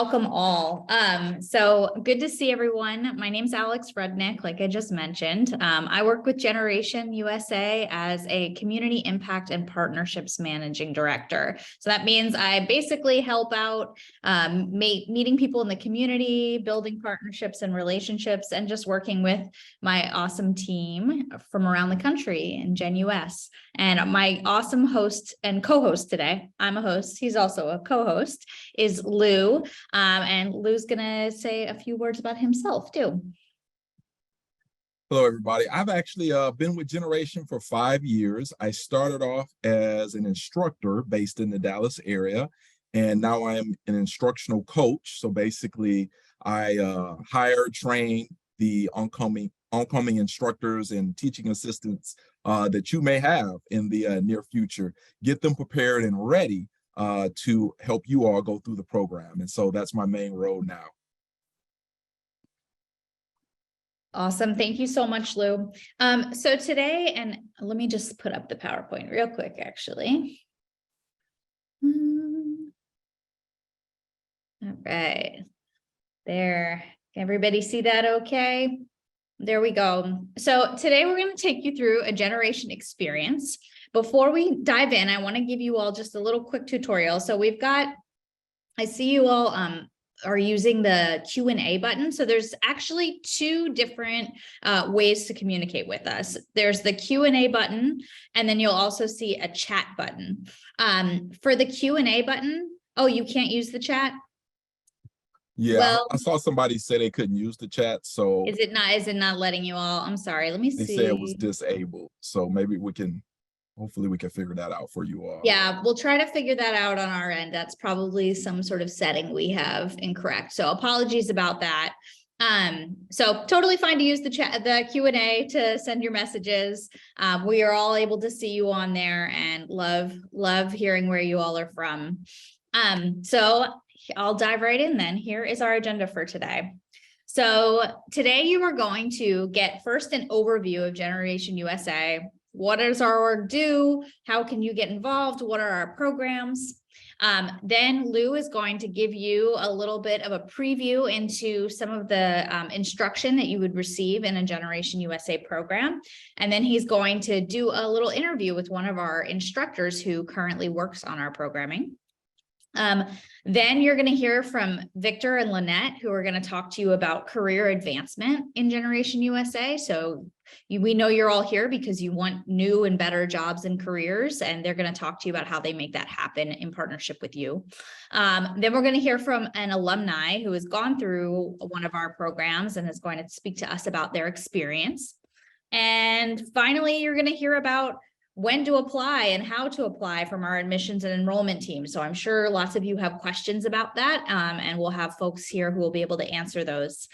welcome all. So good to see everyone. My name's Alex Rudnick, like I just mentioned. I work with Generation USA as a Community Impact and Partnerships Managing Director. So that means I basically help out meeting people in the community, building partnerships and relationships, and just working with my awesome team from around the country in Gen US. And my awesome host and co-host today, I'm a host, he's also a co-host, is Lou. And Lou's gonna say a few words about himself too. Hello, everybody. I've actually been with Generation for 5 years. I started off as an instructor based in the Dallas area, and now I am an instructional coach. So basically, I hire, train the oncoming instructors and teaching assistants that you may have in the near future, get them prepared and ready to help you all go through the program. And so that's my main role now. Awesome. Thank you so much, Lou. So today, and let me just put up the PowerPoint real quick, actually. All right. There. Can everybody see that okay? There we go. So today we're going to take you through a generation experience. Before we dive in, I want to give you all just a little quick tutorial. So we've got, I see you all are using the Q&A button. So there's actually two different ways to communicate with us. There's the Q&A button, and then you'll also see a chat button. For the Q&A button, oh, you can't use the chat? Yeah, well, I saw somebody say they couldn't use the chat. So is it not letting you all? I'm sorry. Let me see. They said it was disabled. So maybe hopefully we can figure that out for you all. Yeah, we'll try to figure that out on our end. That's probably some sort of setting we have incorrect. So apologies about that. So totally fine to use the chat, the Q&A to send your messages. We are all able to see you on there and love hearing where you all are from. So I'll dive right in then. Here is our agenda for today. So today you are going to get first an overview of Generation USA. What does our org do? How can you get involved? What are our programs? Then Lou is going to give you a little bit of a preview into some of the instruction that you would receive in a Generation USA program. And then he's going to do a little interview with one of our instructors who currently works on our programming. Then you're going to hear from Victor and Lynette, who are going to talk to you about career advancement in Generation USA. So we know you're all here because you want new and better jobs and careers, and they're going to talk to you about how they make that happen in partnership with you. Then we're going to hear from an alumni who has gone through one of our programs and is going to speak to us about their experience. And finally, you're going to hear about when to apply and how to apply from our admissions and enrollment team. So I'm sure lots of you have questions about that, and we'll have folks here who will be able to answer those.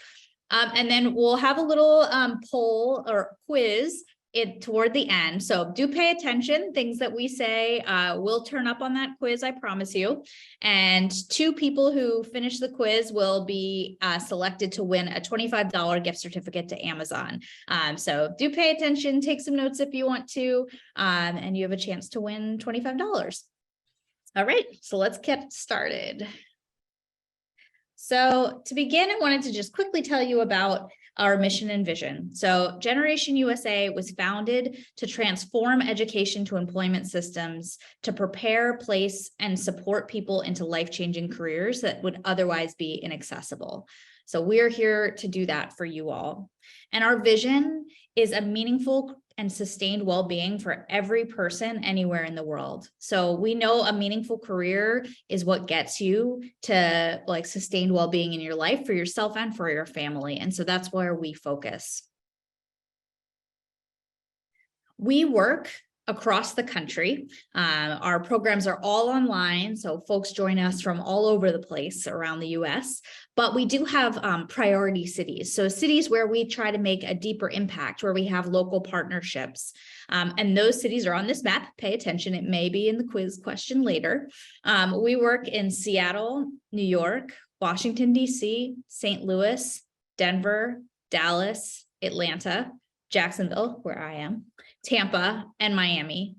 And then we'll have a little poll or quiz toward the end. So do pay attention. Things that we say will turn up on that quiz, I promise you. And 2 people who finish the quiz will be selected to win a $25 gift certificate to Amazon. So do pay attention, take some notes if you want to, and you have a chance to win $25. All right, so let's get started. So to begin, I wanted to just quickly tell you about our mission and vision. So Generation USA was founded to transform education to employment systems to prepare, place, and support people into life-changing careers that would otherwise be inaccessible. So we're here to do that for you all. And our vision is a meaningful and sustained well-being for every person anywhere in the world. So we know a meaningful career is what gets you to like sustained well-being in your life for yourself and for your family. And so that's where we focus. We work across the country. Our programs are all online, so folks join us from all over the place around the US, but we do have priority cities. So cities where we try to make a deeper impact, where we have local partnerships. And those cities are on this map. Pay attention, it may be in the quiz question later. We work in Seattle, New York, Washington, DC, St. Louis, Denver, Dallas, Atlanta, Jacksonville, where I am, Tampa, and Miami.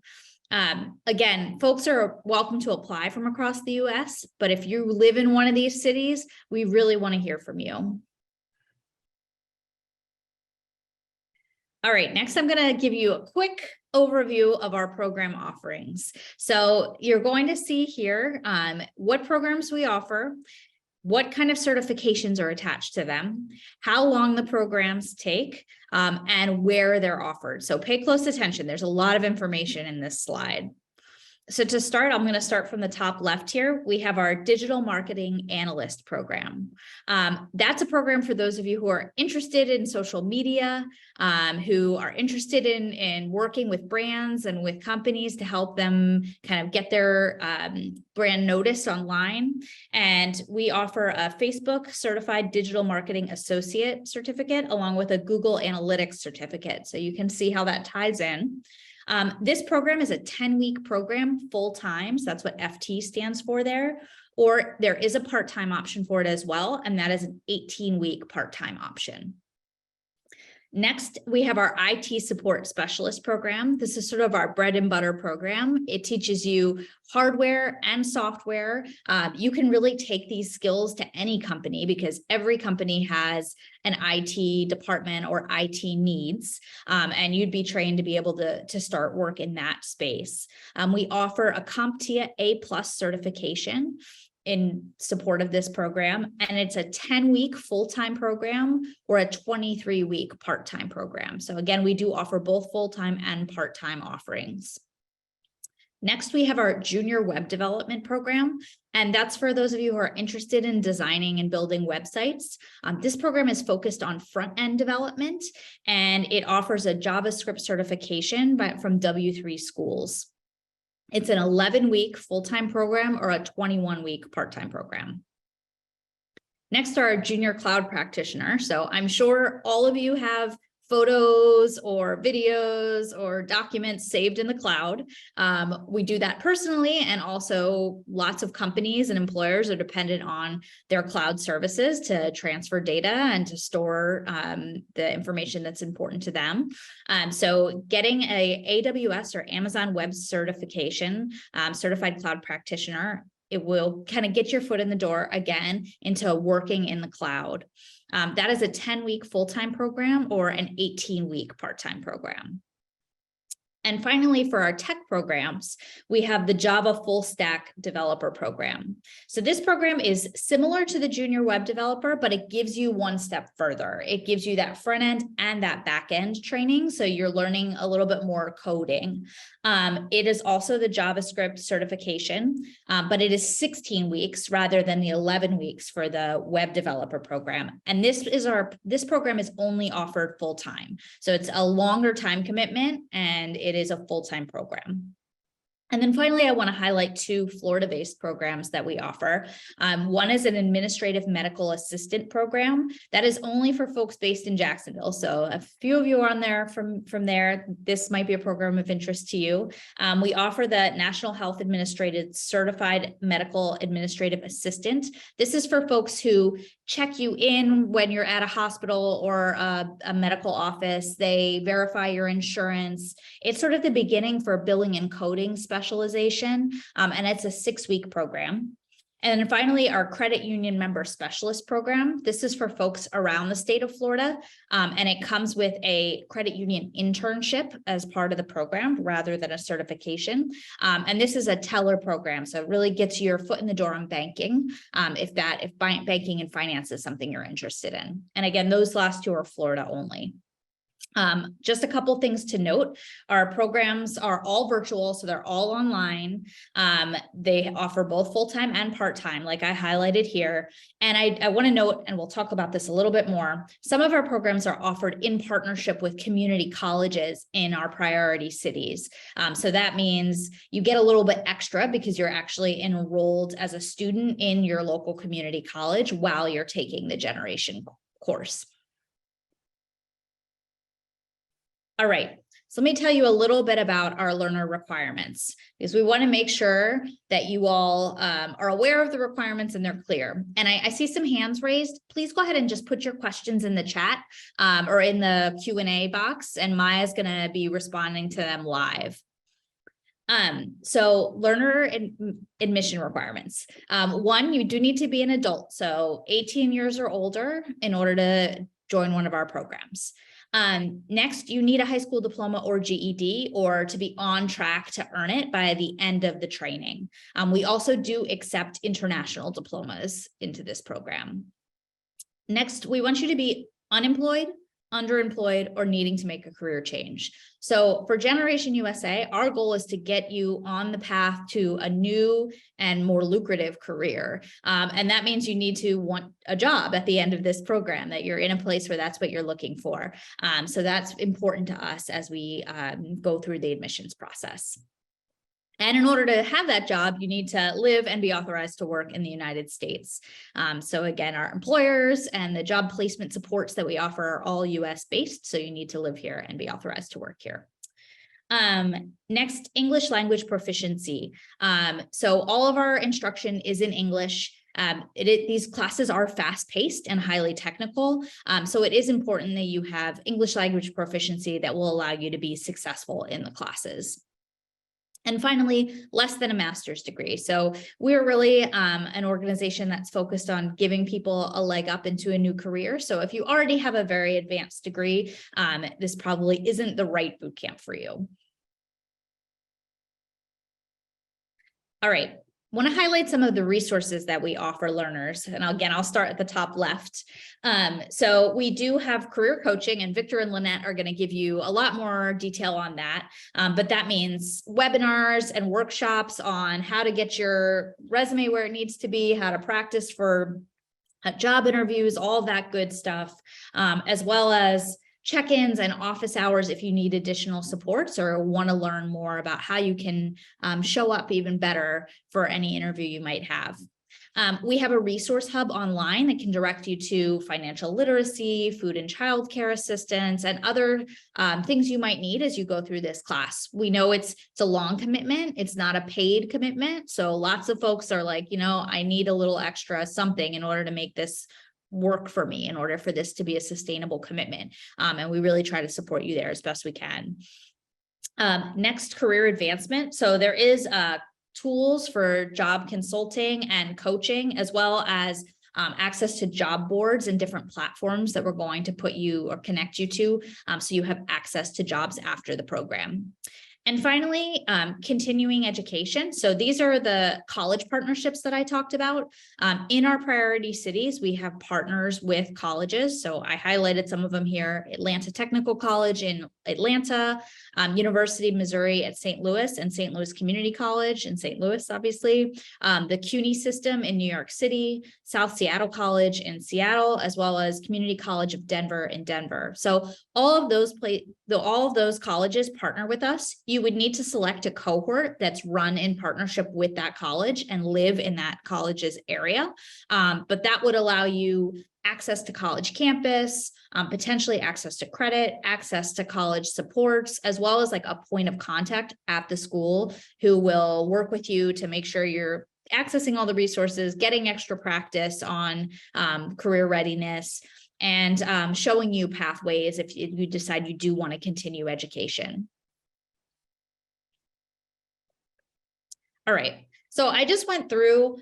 Again, folks are welcome to apply from across the US, but if you live in one of these cities, we really want to hear from you. All right, next I'm going to give you a quick overview of our program offerings. So you're going to see here what programs we offer, what kind of certifications are attached to them, how long the programs take, and where they're offered. So pay close attention. There's a lot of information in this slide. So to start, I'm going to start from the top left here. We have our digital marketing analyst program. That's a program for those of you who are interested in social media, who are interested in working with brands and with companies to help them kind of get their brand noticed online. And we offer a Facebook Certified Digital Marketing Associate certificate along with a Google Analytics certificate. So you can see how that ties in. This program is a 10-week program full-time. So that's what FT stands for there. Or there is a part-time option for it as well. And that is an 18-week part-time option. Next, we have our IT support specialist program. This is sort of our bread and butter program. It teaches you hardware and software. You can really take these skills to any company because every company has an IT department or IT needs, and you'd be trained to be able to start work in that space. We offer a CompTIA A+ certification in support of this program, and it's a 10-week full-time program or a 23-week part-time program. So again, we do offer both full-time and part-time offerings. Next, we have our junior web development program, and that's for those of you who are interested in designing and building websites. This program is focused on front-end development, and it offers a JavaScript certification from W3 Schools. It's an 11-week full-time program or a 21-week part-time program. Next are our junior cloud practitioner. So I'm sure all of you have photos or videos or documents saved in the cloud. We do that personally, and also lots of companies and employers are dependent on their cloud services to transfer data and to store the information that's important to them. So getting a AWS or Amazon Web certification, certified cloud practitioner, it will kind of get your foot in the door again into working in the cloud. That is a 10-week full-time program or an 18-week part-time program. And finally, for our tech programs, we have the Java Full Stack Developer Program. So this program is similar to the Junior Web Developer, but it gives you one step further. It gives you that front end and that back end training. So you're learning a little bit more coding. It is also the JavaScript certification, but it is 16 weeks rather than the 11 weeks for the Web Developer Program. And this program is only offered full-time. So it's a longer time commitment, and it is a full-time program. And then finally, I want to highlight two Florida-based programs that we offer. One is an administrative medical assistant program that is only for folks based in Jacksonville. So a few of you are on there from there. This might be a program of interest to you. We offer the National Health Administrative Certified Medical Administrative Assistant. This is for folks who check you in when you're at a hospital or a medical office. They verify your insurance. It's sort of the beginning for billing and coding specialization, and it's a 6-week program. And then finally, our credit union member specialist program. This is for folks around the state of Florida, and it comes with a credit union internship as part of the program rather than a certification. And this is a teller program, so it really gets your foot in the door on banking, if banking and finance is something you're interested in. And again, those last two are Florida only. Just a couple things to note. Our programs are all virtual, so they're all online. They offer both full-time and part-time, like I highlighted here. And I want to note, and we'll talk about this a little bit more, some of our programs are offered in partnership with community colleges in our priority cities. So that means you get a little bit extra because you're actually enrolled as a student in your local community college while you're taking the Generation course. All right, so let me tell you a little bit about our learner requirements, because we want to make sure that you all are aware of the requirements and they're clear. And I see some hands raised. Please go ahead and just put your questions in the chat or in the Q&A box, and Maya's going to be responding to them live. So learner admission requirements. One, you do need to be an adult, so 18 years or older in order to join one of our programs. Next, you need a high school diploma or GED or to be on track to earn it by the end of the training. We also do accept international diplomas into this program. Next, we want you to be unemployed, underemployed, or needing to make a career change. So for Generation USA, our goal is to get you on the path to a new and more lucrative career. And that means you need to want a job at the end of this program, that you're in a place where that's what you're looking for. So that's important to us as we go through the admissions process. And in order to have that job, you need to live and be authorized to work in the United States. So again, our employers and the job placement supports that we offer are all US based. So you need to live here and be authorized to work here. Next, English language proficiency. So all of our instruction is in English. These classes are fast-paced and highly technical. So it is important that you have English language proficiency that will allow you to be successful in the classes. And finally, less than a master's degree. So we're really an organization that's focused on giving people a leg up into a new career. So if you already have a very advanced degree, this probably isn't the right boot camp for you. All right. Want to highlight some of the resources that we offer learners. And again, I'll start at the top left. So we do have career coaching, and Victor and Lynette are going to give you a lot more detail on that. But that means webinars and workshops on how to get your resume where it needs to be, how to practice for job interviews, all that good stuff, as well as check-ins and office hours if you need additional supports or want to learn more about how you can show up even better for any interview you might have. We have a resource hub online that can direct you to financial literacy, food and childcare assistance, and other things you might need as you go through this class. We know it's a long commitment. It's not a paid commitment. So lots of folks are like, you know, I need a little extra something in order to make this work for me, in order for this to be a sustainable commitment. And we really try to support you there as best we can. Next, career advancement. So there is tools for job consulting and coaching, as well as access to job boards and different platforms that we're going to put you or connect you to, so you have access to jobs after the program. And finally, continuing education. So these are the college partnerships that I talked about. In our priority cities, we have partners with colleges. So I highlighted some of them here: Atlanta Technical College in Atlanta, University of Missouri at St. Louis, and St. Louis Community College in St. Louis, obviously, the CUNY system in New York City, South Seattle College in Seattle, as well as Community College of Denver in Denver. So all of those colleges partner with us. You would need to select a cohort that's run in partnership with that college and live in that college's area. But that would allow you access to college campus, potentially access to credit, access to college supports, as well as like a point of contact at the school who will work with you to make sure you're accessing all the resources, getting extra practice on career readiness, and showing you pathways if you decide you do want to continue education. All right, so I just went through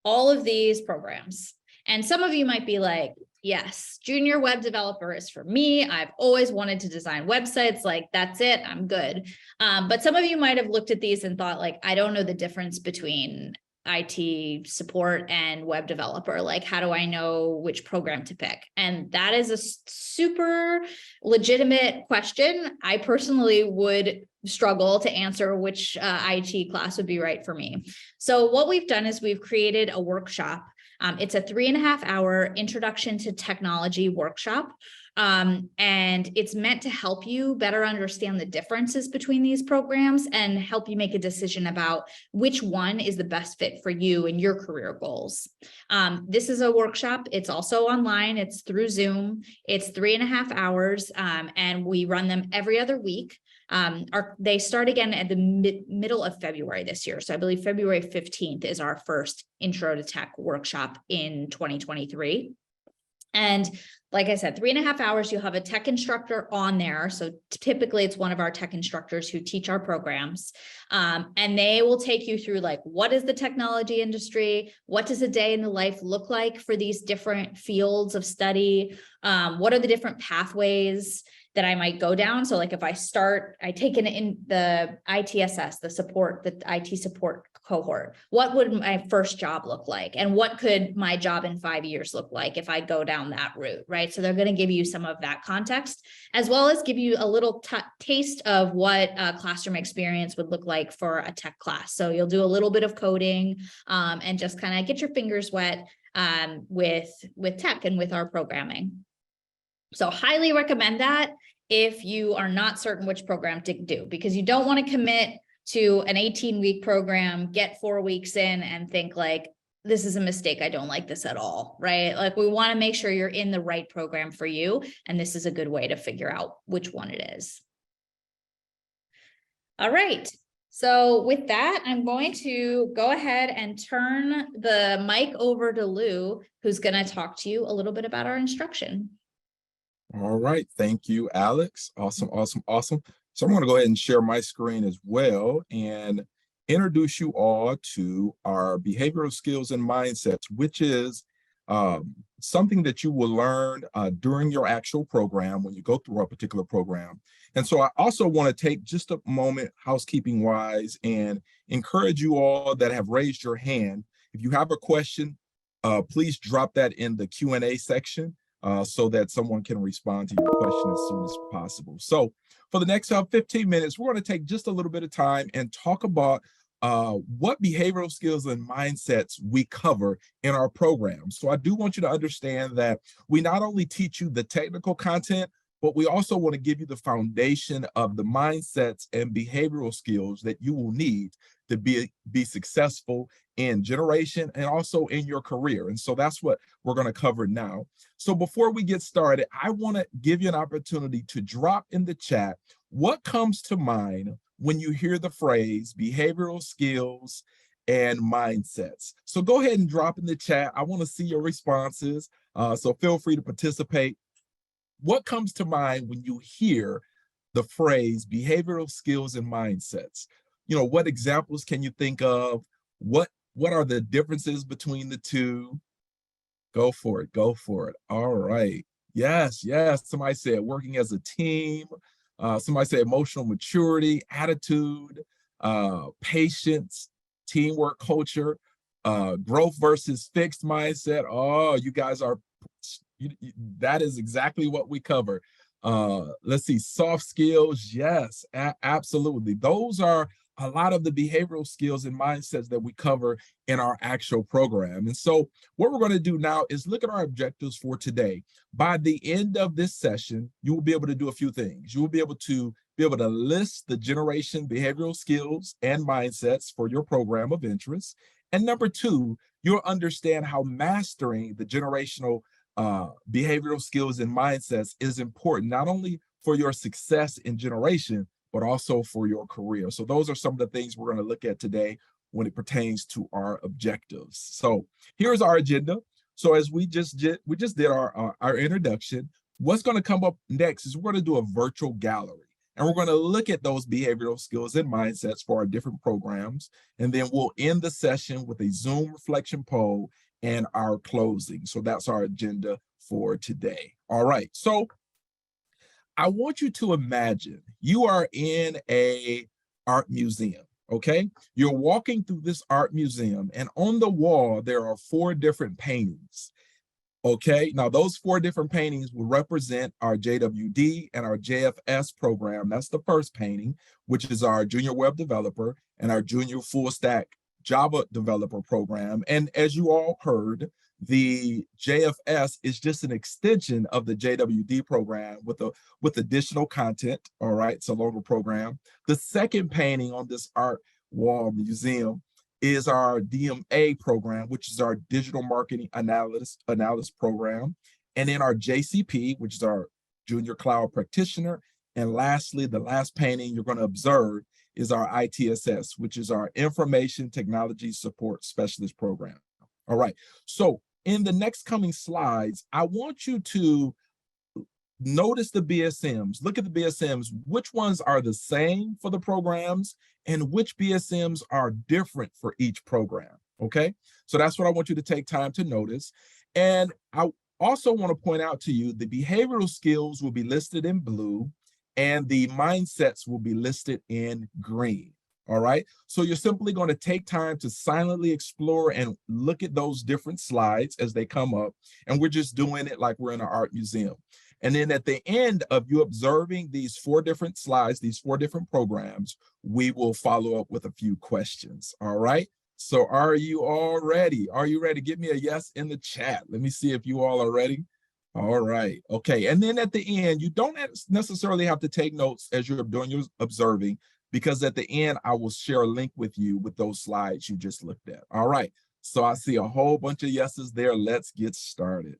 all of these programs, and some of you might be like, yes, junior web developer is for me. I've always wanted to design websites. Like, that's it, I'm good. But some of you might have looked at these and thought, like, I don't know the difference between IT support and web developer. Like, how do I know which program to pick? And that is a super legitimate question. I personally would struggle to answer which IT class would be right for me. So what we've done is we've created a workshop. It's a 3.5-hour introduction to technology workshop. And it's meant to help you better understand the differences between these programs and help you make a decision about which one is the best fit for you and your career goals. This is a workshop. It's also online. It's through Zoom. It's 3.5 hours, and we run them every other week. They start again at the middle of February this year. So I believe February 15th is our first Intro to Tech workshop in 2023. And like I said, 3.5 hours, you'll have a tech instructor on there. So typically it's one of our tech instructors who teach our programs. And they will take you through like, what is the technology industry? What does a day in the life look like for these different fields of study? What are the different pathways that I might go down? So like if I take in the ITSS, the IT support cohort, what would my first job look like? And what could my job in 5 years look like if I go down that route, right? So they're going to give you some of that context, as well as give you a little taste of what a classroom experience would look like for a tech class. So you'll do a little bit of coding and just kind of get your fingers wet with tech and with our programming. So highly recommend that if you are not certain which program to do, because you don't want to commit to an 18-week program, get 4 weeks in and think like, this is a mistake. I don't like this at all, right? Like we want to make sure you're in the right program for you. And this is a good way to figure out which one it is. All right. So with that, I'm going to go ahead and turn the mic over to Lou, who's going to talk to you a little bit about our instruction. All right. Thank you, Alex. Awesome, awesome, awesome. So I'm going to go ahead and share my screen as well and introduce you all to our behavioral skills and mindsets, which is something that you will learn during your actual program when you go through a particular program. And so I also want to take just a moment, housekeeping wise, and encourage you all that have raised your hand. If you have a question, please drop that in the Q&A section. So that someone can respond to your question as soon as possible. So for the next 15 minutes, we're going to take just a little bit of time and talk about what behavioral skills and mindsets we cover in our program. So I do want you to understand that we not only teach you the technical content, but we also want to give you the foundation of the mindsets and behavioral skills that you will need to be successful in generation and also in your career. And so that's what we're going to cover now. So before we get started, I want to give you an opportunity to drop in the chat what comes to mind when you hear the phrase behavioral skills and mindsets. So go ahead and drop in the chat. I want to see your responses. So feel free to participate. What comes to mind when you hear the phrase behavioral skills and mindsets? You know, what examples can you think of? What are the differences between the two? Go for it. Go for it. All right. Yes, yes. Somebody said working as a team. Somebody said emotional maturity, attitude, patience, teamwork culture, growth versus fixed mindset. Oh, you guys are, that is exactly what we cover. Let's see, soft skills. Yes, absolutely. Those are a lot of the behavioral skills and mindsets that we cover in our actual program. And so what we're going to do now is look at our objectives for today. By the end of this session, you will be able to do a few things. You will be able to list the generation behavioral skills and mindsets for your program of interest. And number two, you'll understand how mastering the generational behavioral skills and mindsets is important, not only for your success in generation, but also for your career. So those are some of the things we're going to look at today when it pertains to our objectives. So here's our agenda. So as we just did our introduction, what's going to come up next is we're going to do a virtual gallery. And we're going to look at those behavioral skills and mindsets for our different programs. And then we'll end the session with a Zoom reflection poll and our closing. So that's our agenda for today. All right. So I want you to imagine you are in a art museum, okay? You're walking through this art museum, and on the wall, there are 4 different paintings, okay? Now, those 4 different paintings will represent our JWD and our JFS program. That's the first painting, which is our junior web developer and our junior full stack Java developer program. And as you all heard, the JFS is just an extension of the JWD program with additional content. All right, it's a longer program. The second painting on this art wall museum is our DMA program, which is our digital marketing analyst program. And then our JCP, which is our junior cloud practitioner. And lastly, the last painting you're going to observe is our ITSS, which is our information technology support specialist program. All right, so in the next coming slides, I want you to notice the BSMs, look at the BSMs, which ones are the same for the programs and which BSMs are different for each program, okay? So that's what I want you to take time to notice. And I also want to point out to you, the behavioral skills will be listed in blue and the mindsets will be listed in green. All right, so you're simply going to take time to silently explore and look at those different slides as they come up. And we're just doing it like we're in an art museum. And then at the end of you observing these 4 different slides, these 4 different programs, we will follow up with a few questions. All right, so are you all ready? Are you ready? Give me a yes in the chat. Let me see if you all are ready. All right, okay. And then at the end, you don't necessarily have to take notes as you're doing your observing, because at the end, I will share a link with you with those slides you just looked at. All right, so I see a whole bunch of yeses there. Let's get started.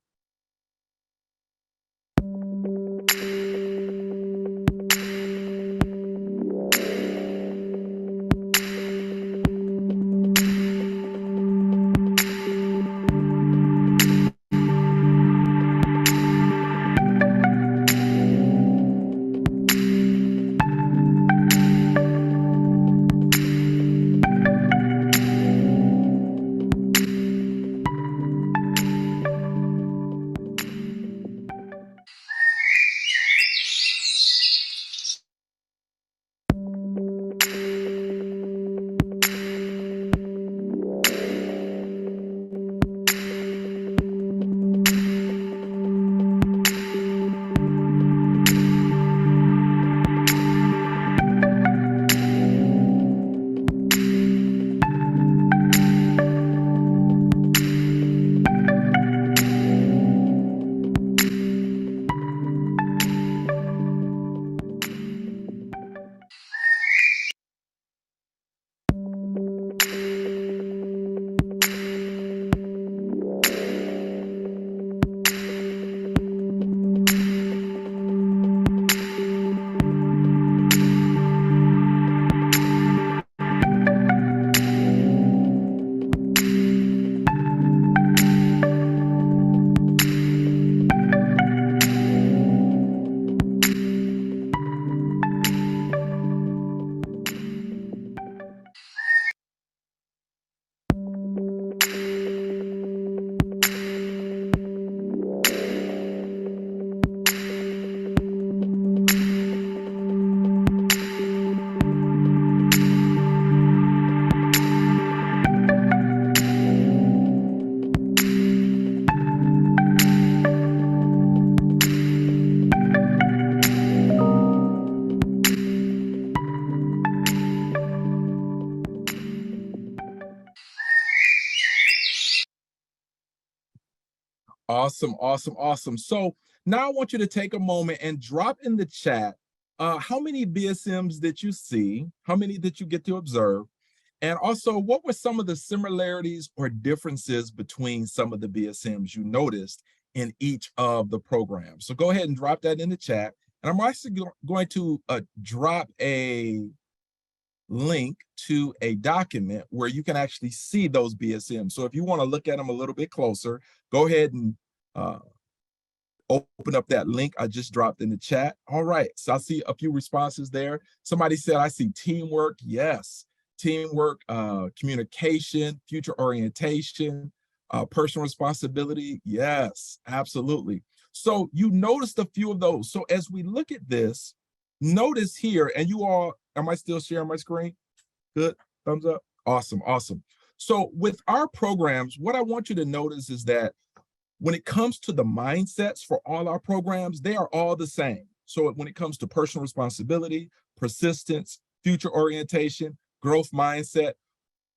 Awesome, awesome, awesome. So now I want you to take a moment and drop in the chat how many BSMs did you see? How many did you get to observe? And also, what were some of the similarities or differences between some of the BSMs you noticed in each of the programs? So go ahead and drop that in the chat. And I'm actually going to drop a link to a document where you can actually see those BSMs. So if you want to look at them a little bit closer, go ahead and open up that link I just dropped in the chat. All right, so I see a few responses there. Somebody said, I see teamwork. Yes, teamwork, communication, future orientation, personal responsibility. Yes, absolutely. So you noticed a few of those. So as we look at this, notice here, and you all, am I still sharing my screen? Good, thumbs up. Awesome, awesome. So with our programs, what I want you to notice is that when it comes to the mindsets for all our programs, they are all the same. So when it comes to personal responsibility, persistence, future orientation, growth mindset,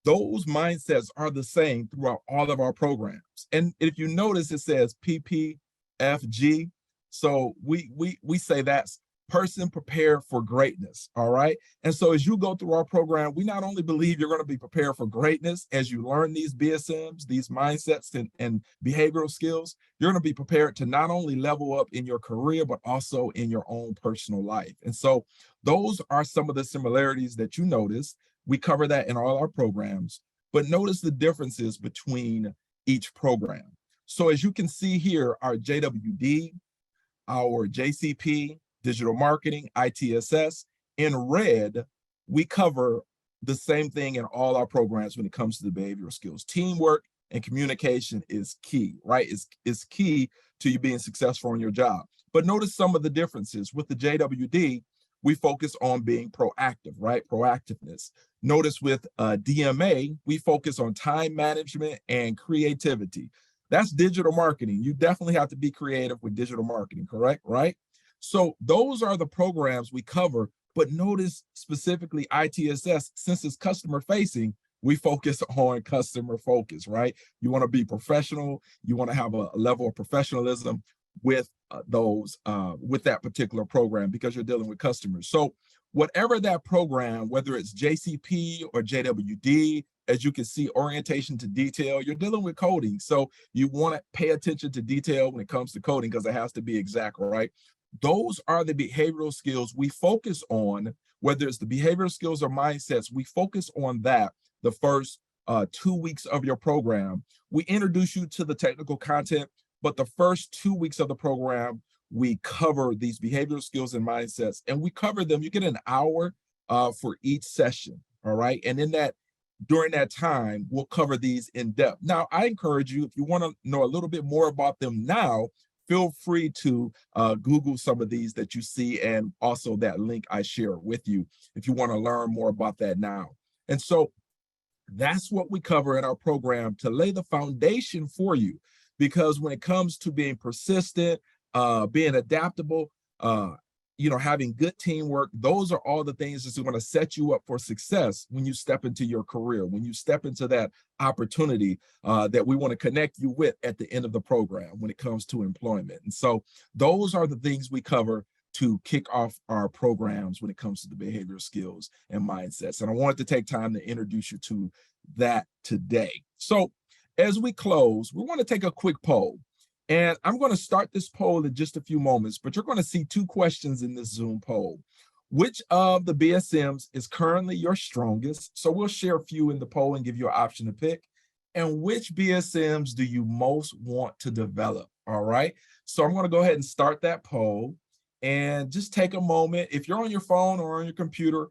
those mindsets are the same throughout all of our programs. And if you notice, it says PPFG. So we say that's person prepared for greatness, all right? And so as you go through our program, we not only believe you're going to be prepared for greatness as you learn these BSMs, these mindsets and behavioral skills, you're going to be prepared to not only level up in your career, but also in your own personal life. And so those are some of the similarities that you notice. We cover that in all our programs, but notice the differences between each program. So as you can see here, our JWD, our JCP, digital marketing, ITSS, in red, we cover the same thing in all our programs when it comes to the behavioral skills. Teamwork and communication is key, right? It's key to you being successful in your job. But notice some of the differences. With the JWD, we focus on being proactive, right? Proactiveness. Notice with DMA, we focus on time management and creativity. That's digital marketing. You definitely have to be creative with digital marketing, correct? Right? So those are the programs we cover, but notice specifically ITSS, since it's customer facing, we focus on customer focus, right? You want to be professional. You want to have a level of professionalism with with that particular program because you're dealing with customers. So whatever that program, whether it's JCP or JWD, as you can see, orientation to detail, you're dealing with coding. So you want to pay attention to detail when it comes to coding because it has to be exact, right? Those are the behavioral skills we focus on, whether it's the behavioral skills or mindsets, we focus on that the first 2 weeks of your program. We introduce you to the technical content, but the first 2 weeks of the program, we cover these behavioral skills and mindsets, and we cover them. You get an hour for each session, all right? And in that, during that time, we'll cover these in depth. Now, I encourage you, if you want to know a little bit more about them now, feel free to Google some of these that you see, and also that link I share with you if you want to learn more about that now. And so that's what we cover in our program to lay the foundation for you. Because when it comes to being persistent, being adaptable, having good teamwork, those are all the things that's going to set you up for success when you step into your career, when you step into that opportunity that we want to connect you with at the end of the program when it comes to employment. And so those are the things we cover to kick off our programs when it comes to the behavioral skills and mindsets. And I wanted to take time to introduce you to that today. So as we close, we want to take a quick poll. And I'm going to start this poll in just a few moments, but you're going to see 2 questions in this Zoom poll. Which of the BSMs is currently your strongest? So we'll share a few in the poll and give you an option to pick. And which BSMs do you most want to develop? All right. So I'm going to go ahead and start that poll and just take a moment. If you're on your phone or on your computer,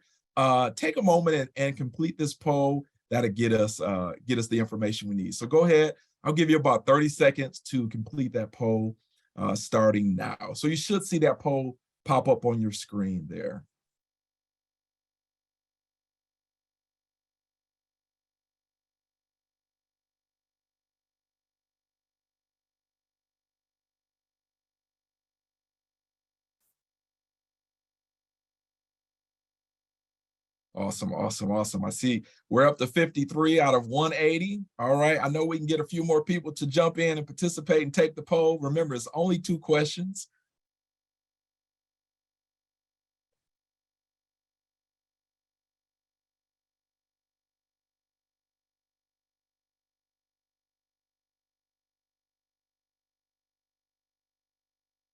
take a moment and complete this poll. That'll get us the information we need. So go ahead. I'll give you about 30 seconds to complete that poll starting now. So you should see that poll pop up on your screen there. Awesome, awesome, awesome. I see we're up to 53 out of 180. All right. I know we can get a few more people to jump in and participate and take the poll. Remember, it's only 2 questions.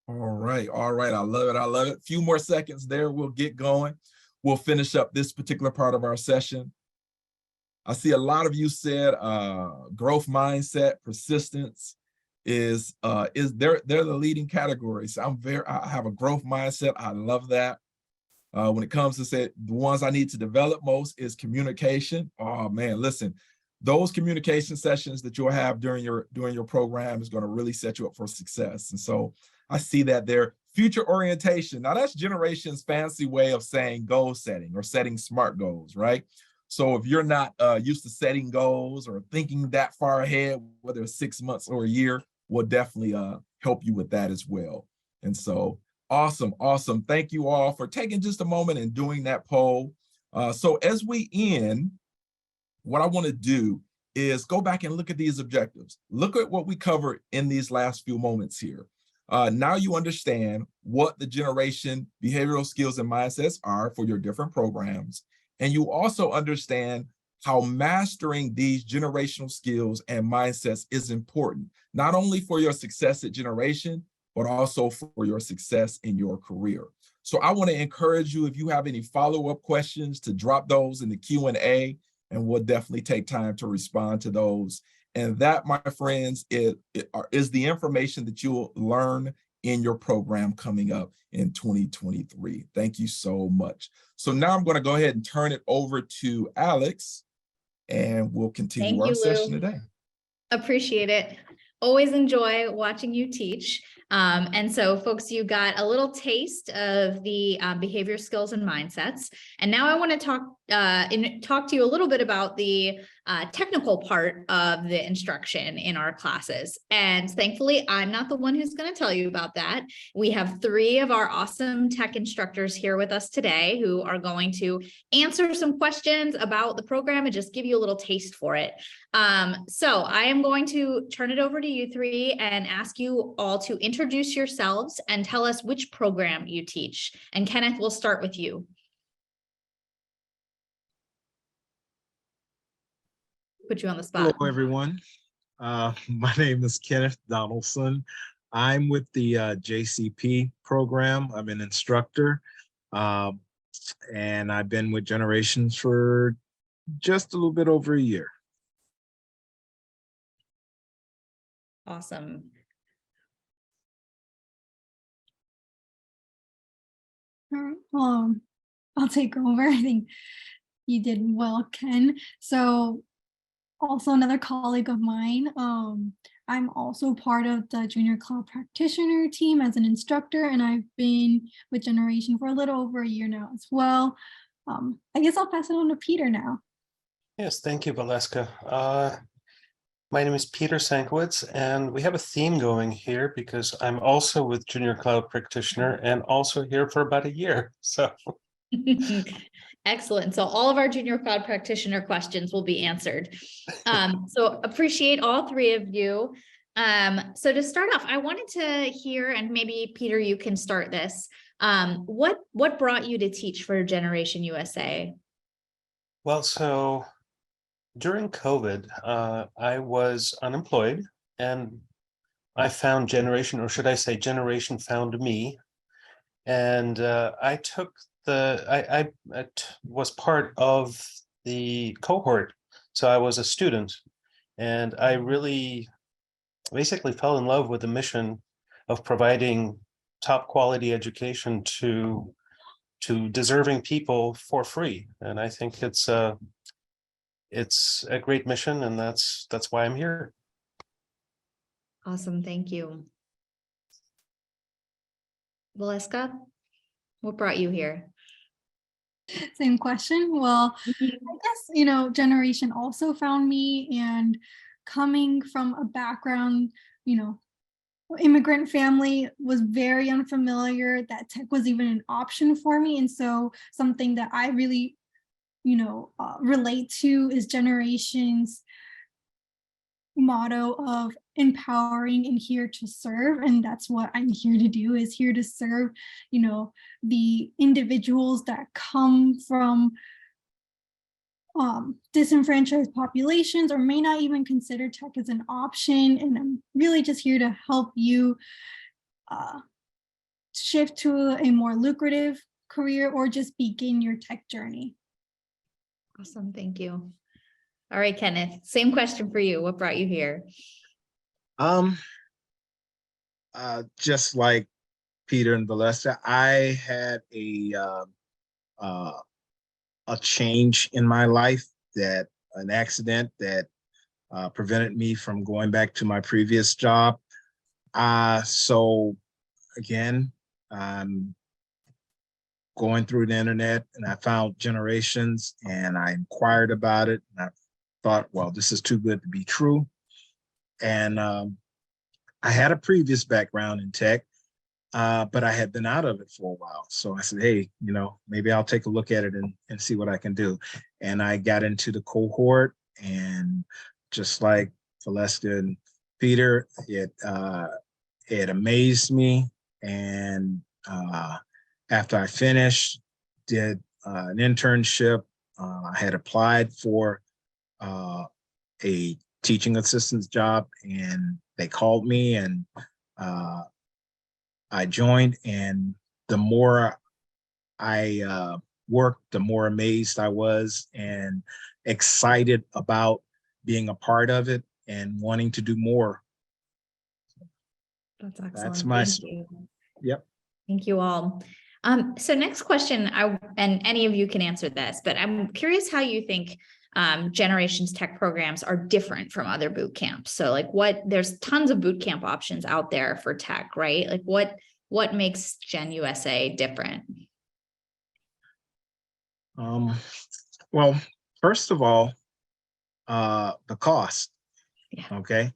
All right. All right. I love it. I love it. A few more seconds there. We'll get going. We'll finish up this particular part of our session. I see a lot of you said growth mindset, persistence is they're the leading categories. I have a growth mindset. I love that. When it comes to say the ones I need to develop most is communication. Oh man, listen, those communication sessions that you'll have during your program is going to really set you up for success. And so I see that there. Future orientation. Now that's generation's fancy way of saying goal setting or setting SMART goals, right? So if you're not used to setting goals or thinking that far ahead, whether it's 6 months or a year, we'll definitely help you with that as well. And so awesome, awesome. Thank you all for taking just a moment and doing that poll. So as we end, what I want to do is go back and look at these objectives. Look at what we covered in these last few moments here. Now you understand what the generation behavioral skills and mindsets are for your different programs. And you also understand how mastering these generational skills and mindsets is important, not only for your success at generation, but also for your success in your career. So I want to encourage you, if you have any follow-up questions, to drop those in the Q&A, and we'll definitely take time to respond to those. And that, my friends, is the information that you will learn in your program coming up in 2023. Thank you so much. So now I'm going to go ahead and turn it over to Alex, and we'll continue Thank our you, session Lou. today. Appreciate it. Always enjoy watching you teach. And so folks, you got a little taste of the behavior skills and mindsets. And now I want to talk to you a little bit about the technical part of the instruction in our classes. And thankfully, I'm not the one who's going to tell you about that. We have 3 of our awesome tech instructors here with us today who are going to answer some questions about the program and just give you a little taste for it. So I am going to turn it over to you 3 and ask you all to introduce yourselves and tell us which program you teach. And Kenneth, we'll start with you. Put you on the spot. Hello, everyone. My name is Kenneth Donaldson. I'm with the JCP program. I'm an instructor, and I've been with Generations for just a little bit over a year. Awesome. All right. I'll take over. I think you did well, Ken. So also another colleague of mine. I'm also part of the Junior Cloud Practitioner team as an instructor, and I've been with Generation for a little over a year now as well. I guess I'll pass it on to Peter now. Yes, thank you, Valeska. My name is Peter Sankowitz, and we have a theme going here because I'm also with Junior Cloud Practitioner and also here for about a year. So Excellent. So all of our Junior Cloud Practitioner questions will be answered. So appreciate all 3 of you. So to start off, I wanted to hear, and maybe Peter, you can start this. What brought you to teach for Generation USA? well, so during COVID, I was unemployed and I found Generation, or should I say Generation found me. And I took I was part of the cohort. So I was a student and I really basically fell in love with the mission of providing top quality education to deserving people for free. And I think it's a great mission, and that's why I'm here. Awesome. Thank you. Valeska, what brought you here? Same question. Well, I guess, Generation also found me, and coming from a background, immigrant family, was very unfamiliar that tech was even an option for me. And so something that I really, relate to is Generation's motto of empowering and here to serve. And that's what I'm here to do, is here to serve, the individuals that come from disenfranchised populations or may not even consider tech as an option. And I'm really just here to help you shift to a more lucrative career or just begin your tech journey. Awesome. Thank you. All right, Kenneth, same question for you. What brought you here? Just like Peter and Valeska, I had a change in my life, an accident that prevented me from going back to my previous job. So again, I'm going through the internet and I found Generations and I inquired about it, and I thought, well, this is too good to be true. And I had a previous background in tech, but I had been out of it for a while. So I said, hey, maybe I'll take a look at it and see what I can do. And I got into the cohort, and just like Valeska and Peter, it amazed me. And after I finished, did an internship, I had applied for a teaching assistant's job, and they called me, and I joined. And the more I worked, the more amazed I was and excited about being a part of it. and wanting to do more. That's excellent. That's my Thank story. you. Yep. Thank you all. So next question, and any of you can answer this, but I'm curious how you think Generations Tech programs are different from other boot camps. So like there's tons of boot camp options out there for tech, right? Like what makes Gen USA different? Well, first of all, the cost. Yeah. Okay.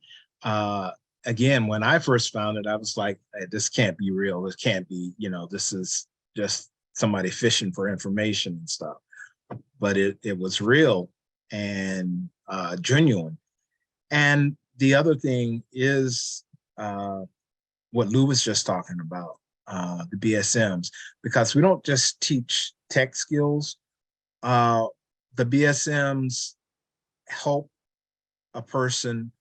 Again, when I first found it, I was like, hey, this can't be real. This can't be, this is just somebody fishing for information and stuff. But it was real and genuine. And the other thing is what Lou was just talking about, the BSMs, because we don't just teach tech skills. The BSMs help a person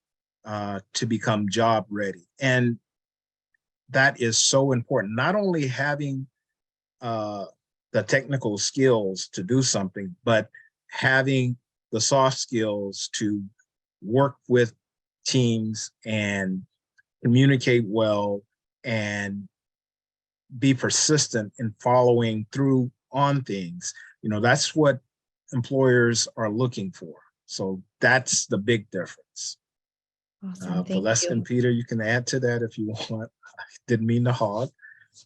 to become job ready. And that is so important. Not only having the technical skills to do something, but having the soft skills to work with teams and communicate well and be persistent in following through on things. That's what employers are looking for. So that's the big difference. Awesome. Thank Celeste and you. Peter, you can add to that if you want. I didn't mean to hog.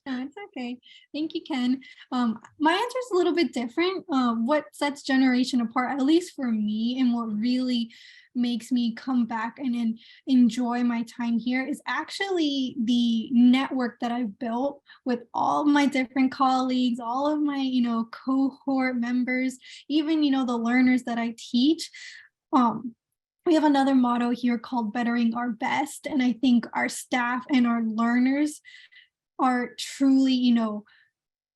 No, it's okay. Thank you, Ken. My answer is a little bit different. What sets Generation apart, at least for me, and what really makes me come back and enjoy my time here is actually the network that I've built with all of my different colleagues, all of my, cohort members, even, the learners that I teach. We have another motto here called Bettering Our Best. And I think our staff and our learners are truly,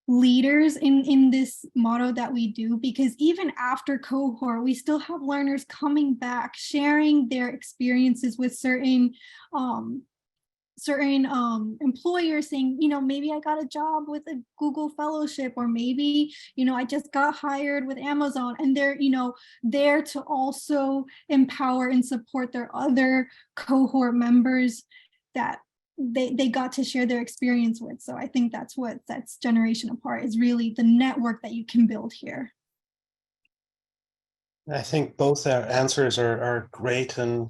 leaders in this motto that we do, because even after cohort, we still have learners coming back, sharing their experiences with certain employers, saying, maybe I got a job with a Google fellowship, or maybe, I just got hired with Amazon, and they're, there to also empower and support their other cohort members that they got to share their experience with. So I think that's what sets Generation apart, is really the network that you can build here. I think both our answers are great, and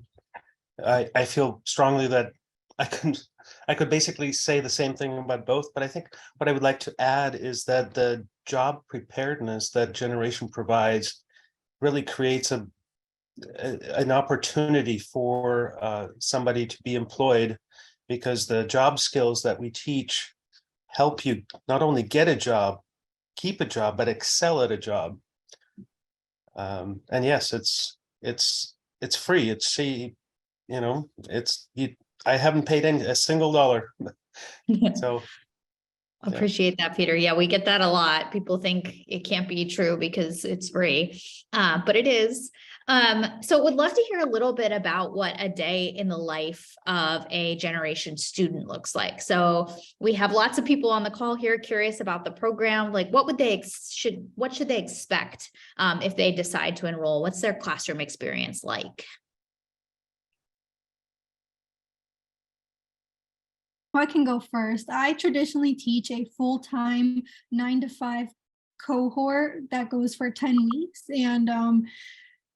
I feel strongly that I could basically say the same thing about both, but I think what I would like to add is that the job preparedness that Generation provides really creates an opportunity for somebody to be employed, because the job skills that we teach help you not only get a job, keep a job, but excel at a job. And yes, it's free. I haven't paid a single dollar. So Appreciate that, Peter. Yeah, we get that a lot. People think it can't be true because it's free, but it is. So would love to hear a little bit about what a day in the life of a Generation student looks like. So we have lots of people on the call here curious about the program. Like, what should they expect if they decide to enroll? What's their classroom experience like? I can go first. I traditionally teach a full-time 9-to-5 cohort that goes for 10 weeks. And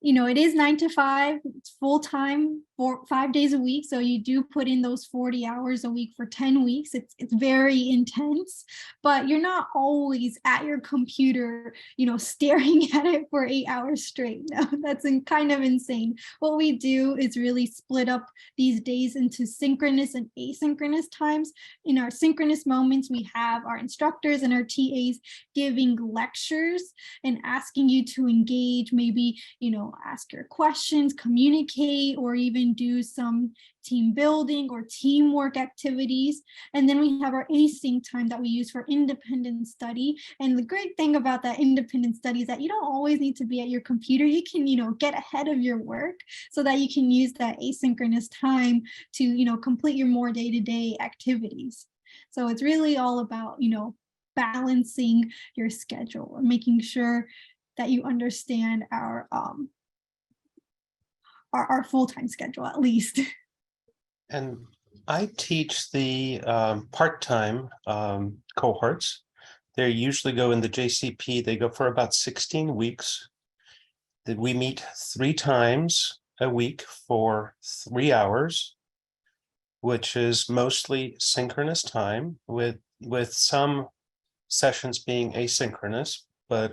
it is 9-to-5, it's full-time for 5 days a week. So you do put in those 40 hours a week for 10 weeks. It's very intense, but you're not always at your computer, staring at it for 8 hours straight. No, that's kind of insane. What we do is really split up these days into synchronous and asynchronous times. In our synchronous moments, we have our instructors and our TAs giving lectures and asking you to engage, maybe, ask your questions, communicate, or even do some team building or teamwork activities. And then we have our async time that we use for independent study. And the great thing about that independent study is that you don't always need to be at your computer. You can, get ahead of your work so that you can use that asynchronous time to, complete your more day-to-day activities. So it's really all about, balancing your schedule and making sure that you understand our full-time schedule at least. And I teach the part-time cohorts. They usually go in the JCP. They go for about 16 weeks. That we meet 3 times a week for 3 hours, which is mostly synchronous time, with some sessions being asynchronous, but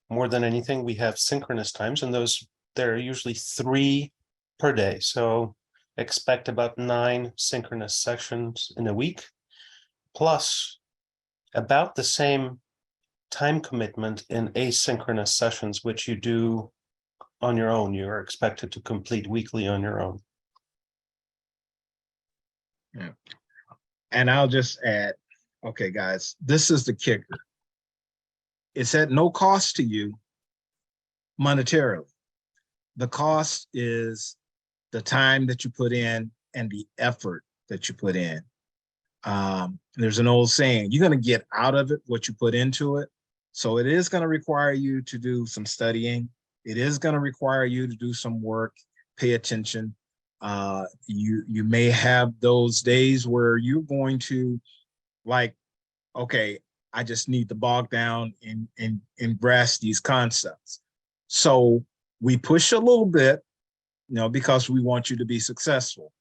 more than anything, we have synchronous times, and there are usually 3 per day. So expect about 9 synchronous sessions in a week, plus about the same time commitment in asynchronous sessions, which you do on your own. You are expected to complete weekly on your own. Yeah. And I'll just add, okay, guys, this is the kicker. It's at no cost to you monetarily. The cost is the time that you put in and the effort that you put in. There's an old saying, you're going to get out of it what you put into it. So it is going to require you to do some studying. It is going to require you to do some work, pay attention. You may have those days where you're going to like, okay, I just need to bog down and grasp these concepts. So we push a little bit, because we want you to be successful.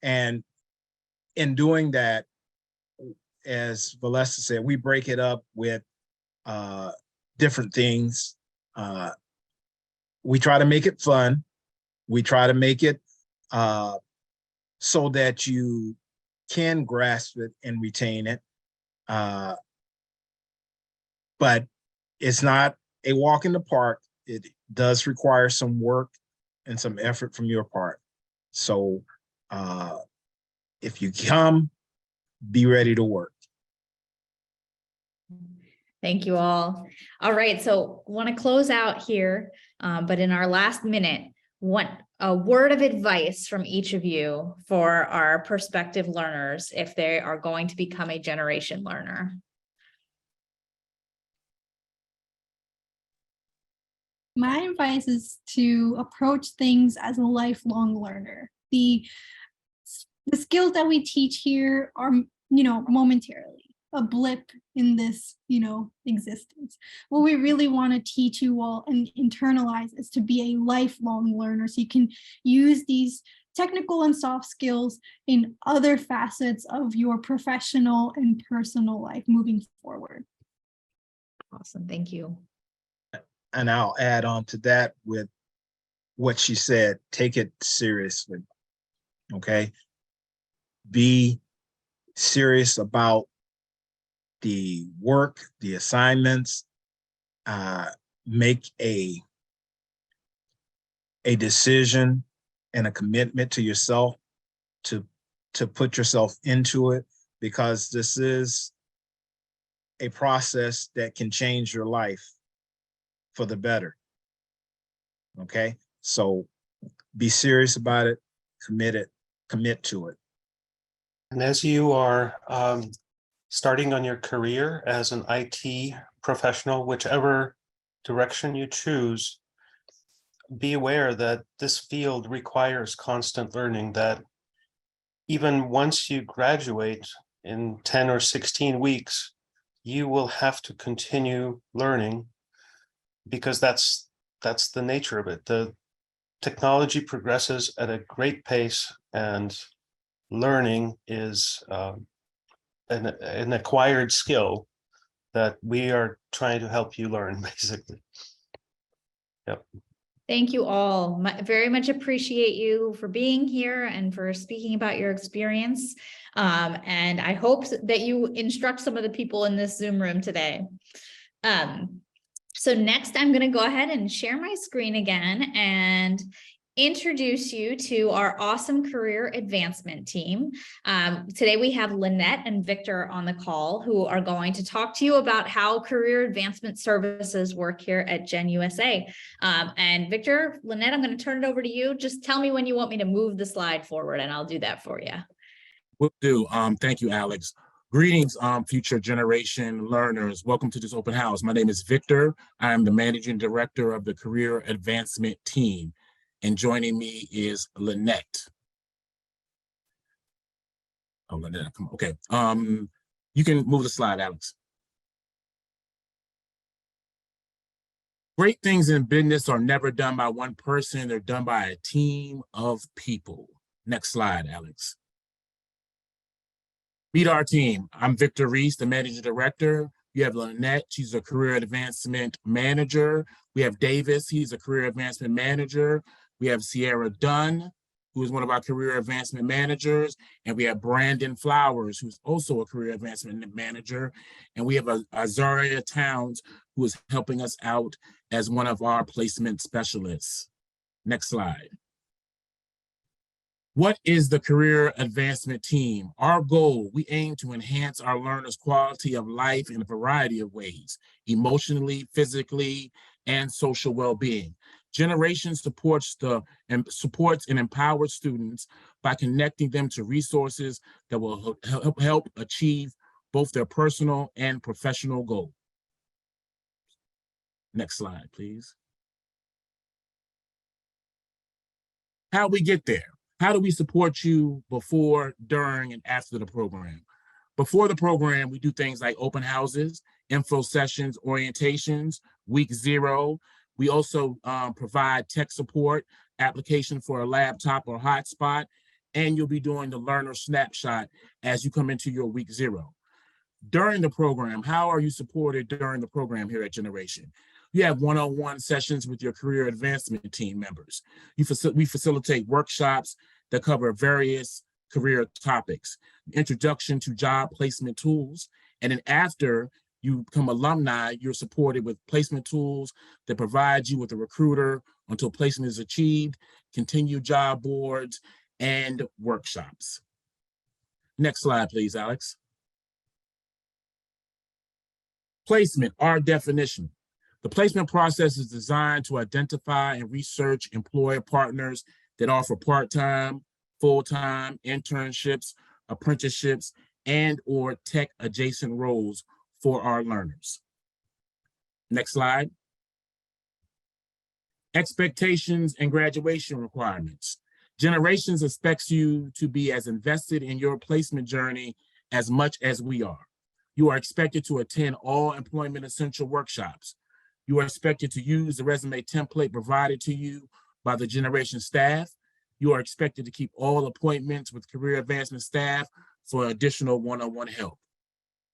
And in doing that, as Valessa said, we break it up with different things. We try to make it fun. We try to make it so that you can grasp it and retain it. But it's not a walk in the park. It does require some work and some effort from your part. So if you come, be ready to work. Thank you all. All right, so want to close out here, but in our last minute, want a word of advice from each of you for our prospective learners if they are going to become a generation learner. My advice is to approach things as a lifelong learner. The skills that we teach here are, momentarily a blip in this, existence. What we really want to teach you all and internalize is to be a lifelong learner, so you can use these technical and soft skills in other facets of your professional and personal life moving forward. Awesome, thank you. And I'll add on to that with what she said, take it seriously, okay? Be serious about the work, the assignments, make a decision and a commitment to yourself to put yourself into it, because this is a process that can change your life for the better. Okay, so be serious about it, commit to it. And as you are starting on your career as an IT professional, whichever direction you choose, be aware that this field requires constant learning, that even once you graduate in 10 or 16 weeks, you will have to continue learning, because that's the nature of it. The technology progresses at a great pace, and learning is an acquired skill that we are trying to help you learn, basically. Yep. Thank you all. Very much appreciate you for being here and for speaking about your experience. And I hope that you instruct some of the people in this Zoom room today. So next, I'm going to go ahead and share my screen again and introduce you to our awesome career advancement team. Today we have Lynette and Victor on the call, who are going to talk to you about how career advancement services work here at Gen USA. And Victor, Lynette, I'm going to turn it over to you. Just tell me when you want me to move the slide forward, and I'll do that for you. Will do. Thank you, Alex. Greetings, future generation learners. Welcome to this open house. My name is Victor. I am the Managing Director of the Career Advancement Team. And joining me is Lynette. Oh, Lynette, come on. Okay. You can move the slide, Alex. Great things in business are never done by one person. They're done by a team of people. Next slide, Alex. Meet our team. I'm Victor Reese, the Managing Director. You have Lynette, she's a Career Advancement Manager. We have Davis, he's a Career Advancement Manager. We have Sierra Dunn, who is one of our Career Advancement Managers. And we have Brandon Flowers, who's also a Career Advancement Manager. And we have Azaria Towns, who is helping us out as one of our placement specialists. Next slide. What is the Career Advancement Team? Our goal, we aim to enhance our learners' quality of life in a variety of ways, emotionally, physically, and social well-being. Generation supports and empowers students by connecting them to resources that will help achieve both their personal and professional goals. Next slide, please. How we get there? How do we support you before, during, and after the program? Before the program, we do things like open houses, info sessions, orientations, week 0. We also provide tech support, application for a laptop or hotspot, and you'll be doing the learner snapshot as you come into your week 0. During the program, how are you supported during the program here at Generation? You have one-on-one sessions with your career advancement team members. We facilitate workshops that cover various career topics, introduction to job placement tools, and then after you become alumni, you're supported with placement tools that provide you with a recruiter until placement is achieved, continued job boards, and workshops. Next slide, please, Alex. Placement, our definition. The placement process is designed to identify and research employer partners that offer part-time, full-time internships, apprenticeships, and/or tech-adjacent roles for our learners. Next slide. Expectations and graduation requirements. Generations expects you to be as invested in your placement journey as much as we are. You are expected to attend all employment essential workshops. You are expected to use the resume template provided to you by the Generation staff. You are expected to keep all appointments with career advancement staff for additional one-on-one help.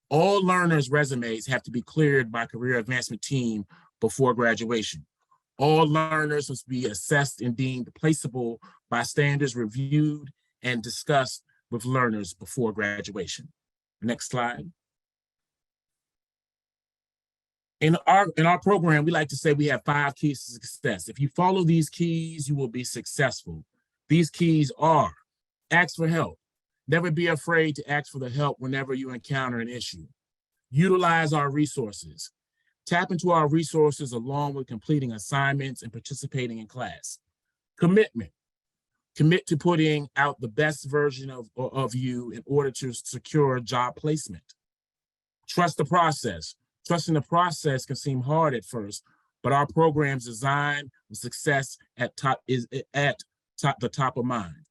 All learners' resumes have to be cleared by career advancement team before graduation. All learners must be assessed and deemed placeable by standards reviewed and discussed with learners before graduation. Next slide. In our program, we like to say we have 5 keys to success. If you follow these keys, you will be successful. These keys are: ask for help. Never be afraid to ask for the help whenever you encounter an issue. Utilize our resources. Tap into our resources along with completing assignments and participating in class. Commitment. Commit to putting out the best version of you in order to secure job placement. Trust the process. Trusting the process can seem hard at first, but our program's designed with success at the top of mind.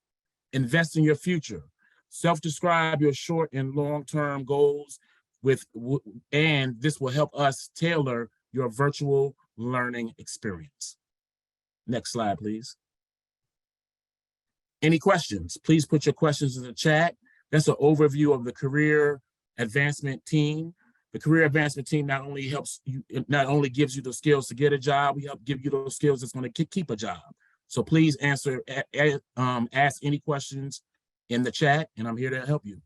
Invest in your future. Self-describe your short and long-term goals and this will help us tailor your virtual learning experience. Next slide, please. Any questions? Please put your questions in the chat. That's an overview of the career advancement team. The career advancement team not only gives you the skills to get a job, we help give you those skills that's going to keep a job. So please ask any questions in the chat, and I'm here to help you.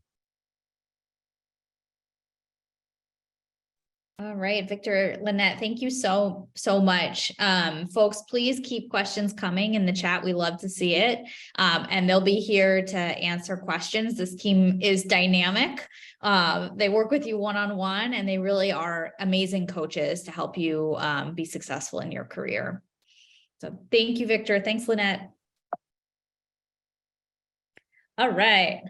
All right, Victor, Lynette, thank you so much. Folks, please keep questions coming in the chat. We love to see it. And they'll be here to answer questions. This team is dynamic. They work with you one-on-one, and they really are amazing coaches to help you be successful in your career. So thank you, Victor. Thanks, Lynette. All right.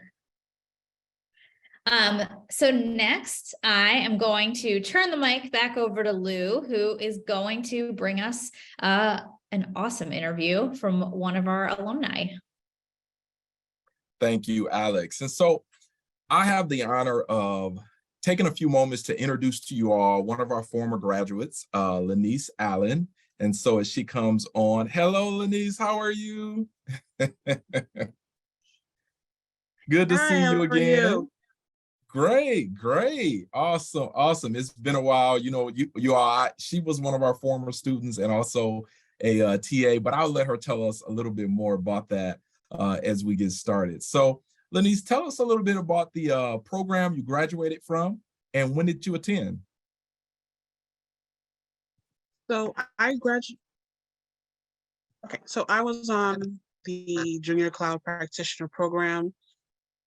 So next, I am going to turn the mic back over to Lou, who is going to bring us an an awesome interview from one of our alumni. Thank you, Alex. And so I have the honor of taking a few moments to introduce to you all one of our former graduates, Lanice Allen. And so as she comes on, hello, Lanice, how are you? Good to see you again. Great, great, awesome, awesome. It's been a while. You know, she was one of our former students and also a TA, but I'll let her tell us a little bit more about that as we get started. So, Lanice, tell us a little bit about the program you graduated from and when did you attend? So I graduated. Okay, so I was on the Junior Cloud Practitioner program,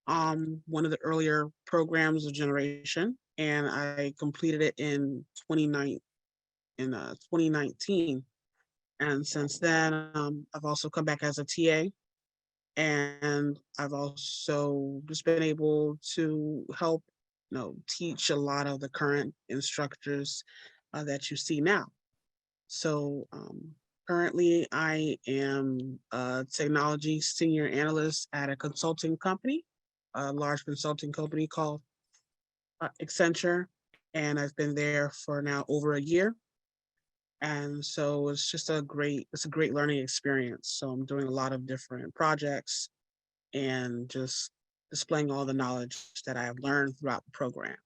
one of the earlier programs of Generation, and I completed it in 2019. And since then, I've also come back as a TA, and I've also just been able to help, teach a lot of the current instructors that you see now. So currently, I am a technology senior analyst at a consulting company, a large consulting company called Accenture, and I've been there for now over a year. And so it's a great learning experience. So I'm doing a lot of different projects and just displaying all the knowledge that I have learned throughout the program.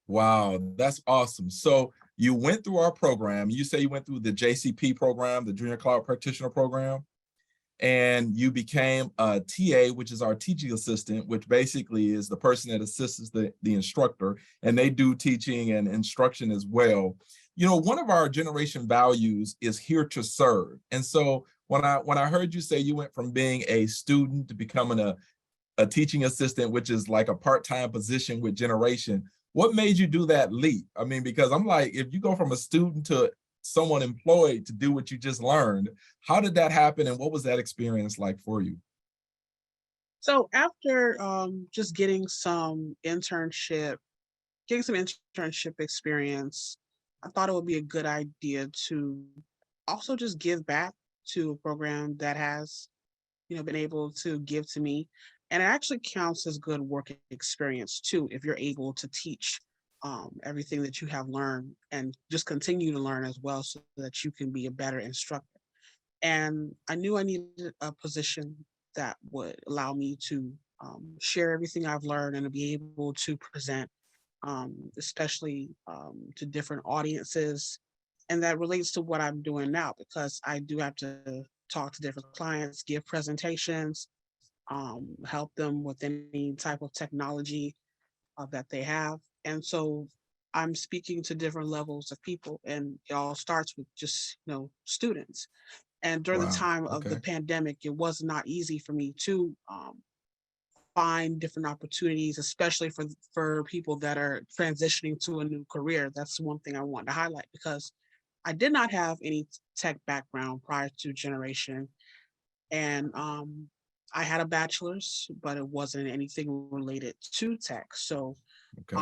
Wow, that's awesome. So you went through our program. You say you went through the JCP program, the Junior Cloud Practitioner program, and you became a TA, which is our teaching assistant, which basically is the person that assists the instructor, and they do teaching and instruction as well. You know, one of our generation values is here to serve. And so when I heard you say you went from being a student to becoming a teaching assistant, which is like a part-time position with Generation, what made you do that leap? I mean, because I'm like, if you go from a student to someone employed to do what you just learned, how did that happen? And what was that experience like for you? So after just getting some internship experience, I thought it would be a good idea to also just give back to a program that has, been able to give to me. And it actually counts as good work experience too, if you're able to teach everything that you have learned and just continue to learn as well so that you can be a better instructor. And I knew I needed a position that would allow me to share everything I've learned and to be able to present, especially to different audiences. And that relates to what I'm doing now, because I do have to talk to different clients, give presentations, help them with any type of technology that they have. And so I'm speaking to different levels of people, and it all starts with just, students. And during the Wow. time of Okay. the pandemic, it was not easy for me to find different opportunities, especially for people that are transitioning to a new career. That's one thing I want to highlight, because I did not have any tech background prior to Generation. And I had a bachelor's, but it wasn't anything related to tech. So Okay.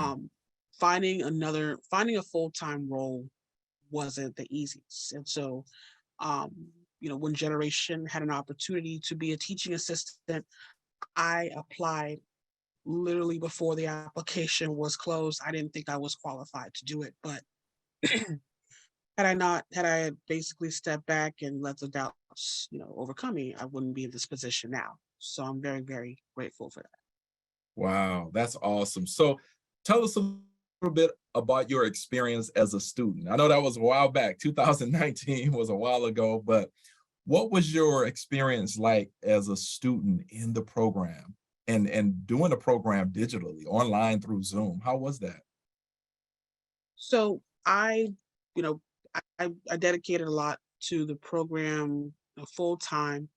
finding a full-time role wasn't the easiest. And so when Generation had an opportunity to be a teaching assistant, I applied literally before the application was closed. I didn't think I was qualified to do it, but had I basically stepped back and let the doubts, overcome me, I wouldn't be in this position now. So I'm very, very grateful for that. Wow, that's awesome. So tell us a little bit about your experience as a student. I know that was a while back, 2019 was a while ago, but what was your experience like as a student in the program and doing the program digitally, online through Zoom? How was that? So you know, I dedicated a lot to the program full time.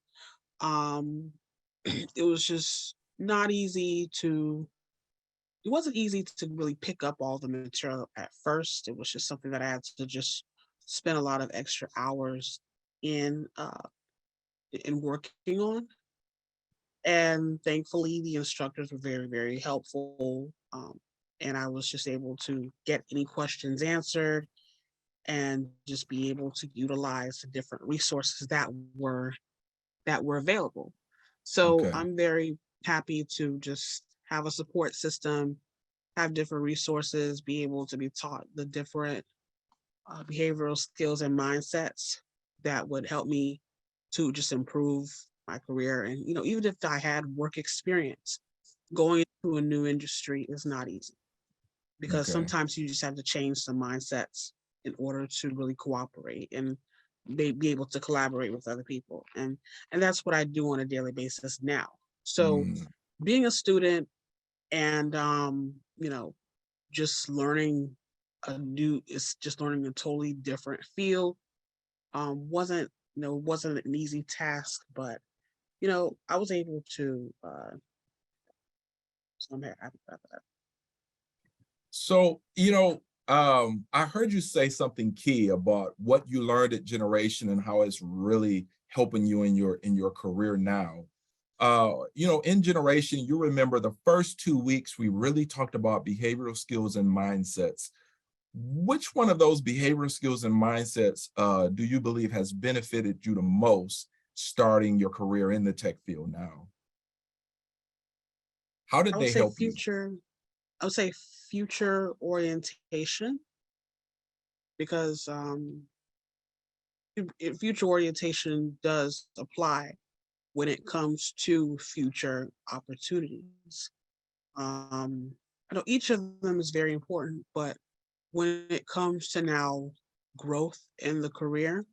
It was just not easy it wasn't easy to really pick up all the material at first. It was just something that I had to just spend a lot of extra hours in working on. And thankfully, the instructors were very, very helpful. And I was just able to get any questions answered. and just be able to utilize the different resources that were available. So Okay. I'm very happy to just have a support system, have different resources, be able to be taught the different behavioral skills and mindsets that would help me to just improve my career. And, even if I had work experience, going into a new industry is not easy because Okay. sometimes you just have to change some mindsets in order to really cooperate and be able to collaborate with other people. And that's what I do on a daily basis now. So Mm, being a student and just learning just learning a totally different field wasn't an easy task, but I was able to so I'm happy about that. So, I heard you say something key about what you learned at Generation and how it's really helping you in your career now. In Generation, you remember the first 2 weeks we really talked about behavioral skills and mindsets. Which one of those behavioral skills and mindsets do you believe has benefited you the most starting your career in the tech field now? How I did would they say help you? future I would say future orientation because future orientation does apply when it comes to future opportunities. I know each of them is very important, but when it comes to now growth in the career,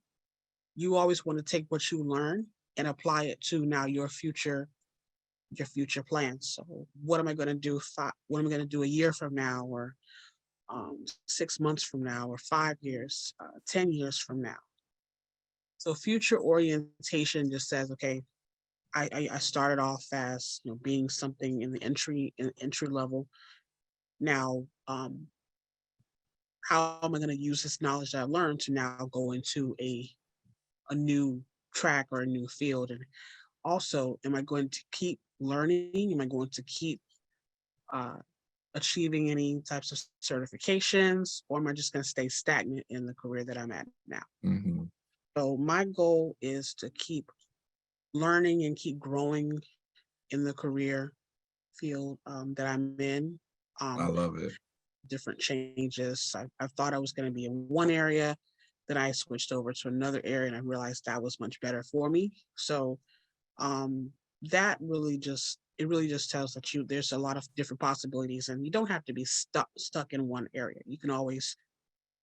you always want to take what you learn and apply it to now your future plans. So what am I going to do? What am I going to do a year from now, or 6 months from now, or 5 years, 10 years from now? So future orientation just says, okay, I started off as being something in the entry level. Now, how am I going to use this knowledge that I learned to now go into a new track or a new field? And also, am I going to keep learning? Am I going to keep uh, achieving any types of certifications, or am I just going to stay stagnant in the career that I'm at now? Mhm. So my goal is to keep learning and keep growing in the career field that I'm in. I Um, love it. Different changes. I thought I was going to be in one area, then I switched over to another area, and I realized that was much better for me. So um, that really just tells that there's a lot of different possibilities, and you don't have to be stuck in one area. You can always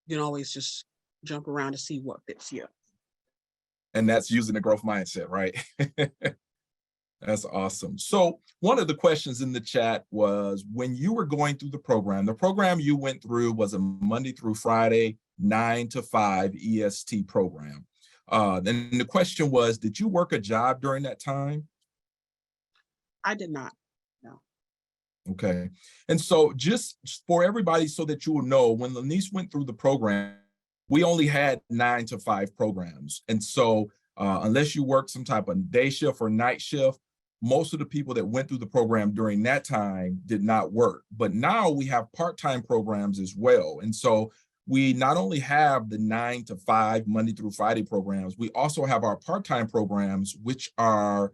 just jump around to see what fits you. And that's using the growth mindset, right? That's awesome. So one of the questions in the chat was, when you were going through the program you went through was a Monday through Friday, 9 to 5 EST program. Then the question was, did you work a job during that time? I did not. No. Okay. And so just for everybody, so that you will know, when Lanice went through the program, we only had 9 to 5 programs. And so unless you work some type of day shift or night shift, most of the people that went through the program during that time did not work. But now we have part-time programs as well. And so we not only have the 9 to 5 Monday through Friday programs, we also have our part-time programs, which are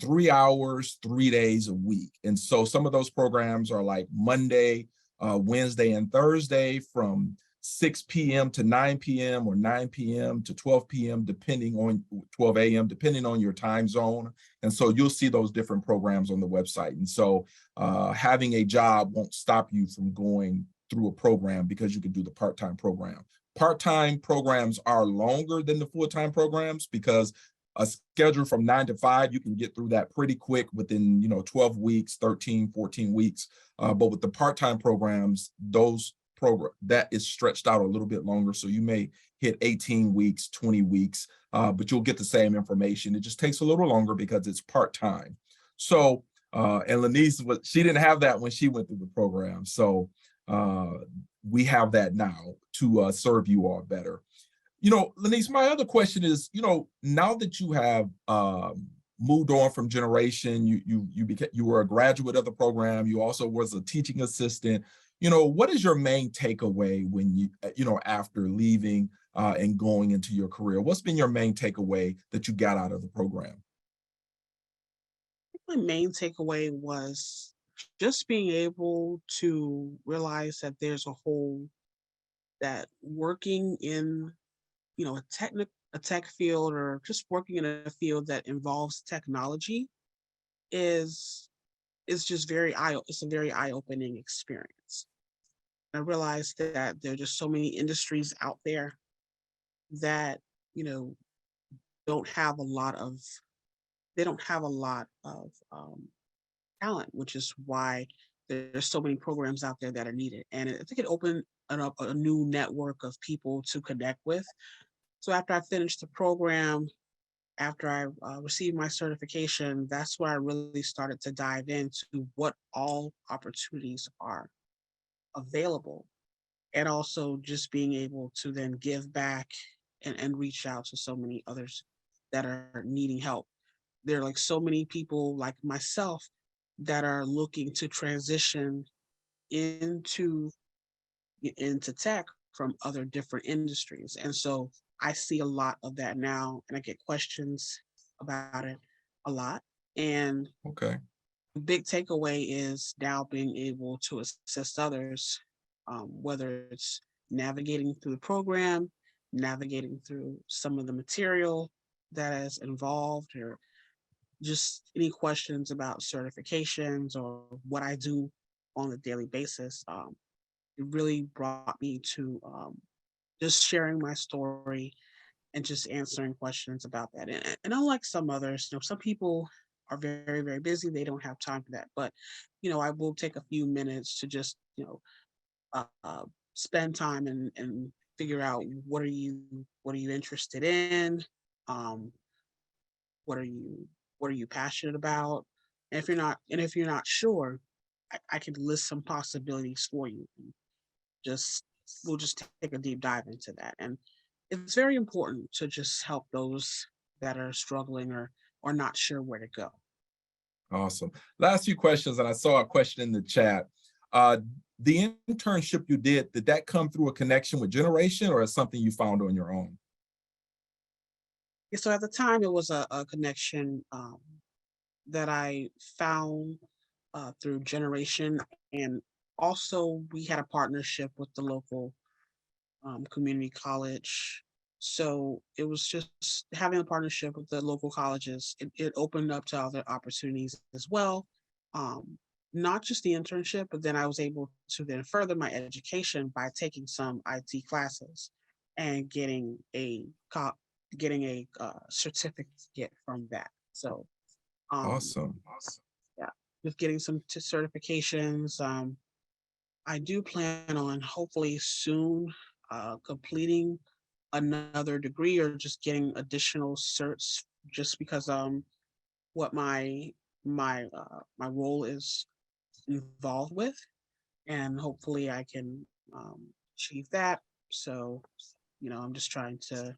3 hours, 3 days a week. And so some of those programs are like Monday, Wednesday, and Thursday from 6 p.m. to 9 p.m. or 9 p.m. to 12 p.m. depending on 12 a.m. depending on your time zone. And so you'll see those different programs on the website. And so having a job won't stop you from going through a program, because you can do the part-time program. Part-time programs are longer than the full-time programs, because a schedule from 9 to 5, you can get through that pretty quick within 12 weeks, 13, 14 weeks. But with the part-time programs, that is stretched out a little bit longer. So you may hit 18 weeks, 20 weeks, but you'll get the same information. It just takes a little longer because it's part-time. So, and Lanice, she didn't have that when she went through the program. So we have that now to serve you all better. Lanice, my other question is, now that you have moved on from Generation, you were a graduate of the program, you also was a teaching assistant. what is your main takeaway when after leaving and going into your career? What's been your main takeaway that you got out of the program? My main takeaway was just being able to realize that there's a whole that working in a tech field, or just working in a field that involves technology is just it's a very eye-opening experience. I realized that there are just so many industries out there that you know don't have a lot of they don't have a lot of talent, which is why there's so many programs out there that are needed. And I think it opened up a new network of people to connect with. So after I finished the program, after I received my certification, that's where I really started to dive into what all opportunities are available, and also just being able to then give back and reach out to so many others that are needing help. There are like so many people like myself that are looking to transition into into tech from other different industries. And so I see a lot of that now, and I get questions about it a lot. And Okay. the big takeaway is now being able to assist others, whether it's navigating through the program, navigating through some of the material that is involved, or just any questions about certifications or what I do on a daily basis. It really brought me to just sharing my story and just answering questions about that. And unlike some others, some people are very, very busy. They don't have time for that. But, I will take a few minutes to just, spend time and figure out what are you interested in? Um, what are you, what are you passionate about? And if you're not sure, I can list some possibilities for you. Just we'll just take a deep dive into that. And it's very important to just help those that are struggling or not sure where to go. Awesome. Last few questions, and I saw a question in the chat. The internship you did that come through a connection with Generation, or is something you found on your own? Yeah, so at the time, it was a connection that I found through Generation, and also we had a partnership with the local community college. So it was just having a partnership with the local colleges. It opened up to other opportunities as well. Um, Not just the internship, but then I was able to then further my education by taking some IT classes and getting a certificate from that. So Awesome. yeah, just getting some certifications. I do plan on hopefully soon completing another degree or just getting additional certs, just because what my role is involved with, and hopefully I can achieve that. So I'm just trying to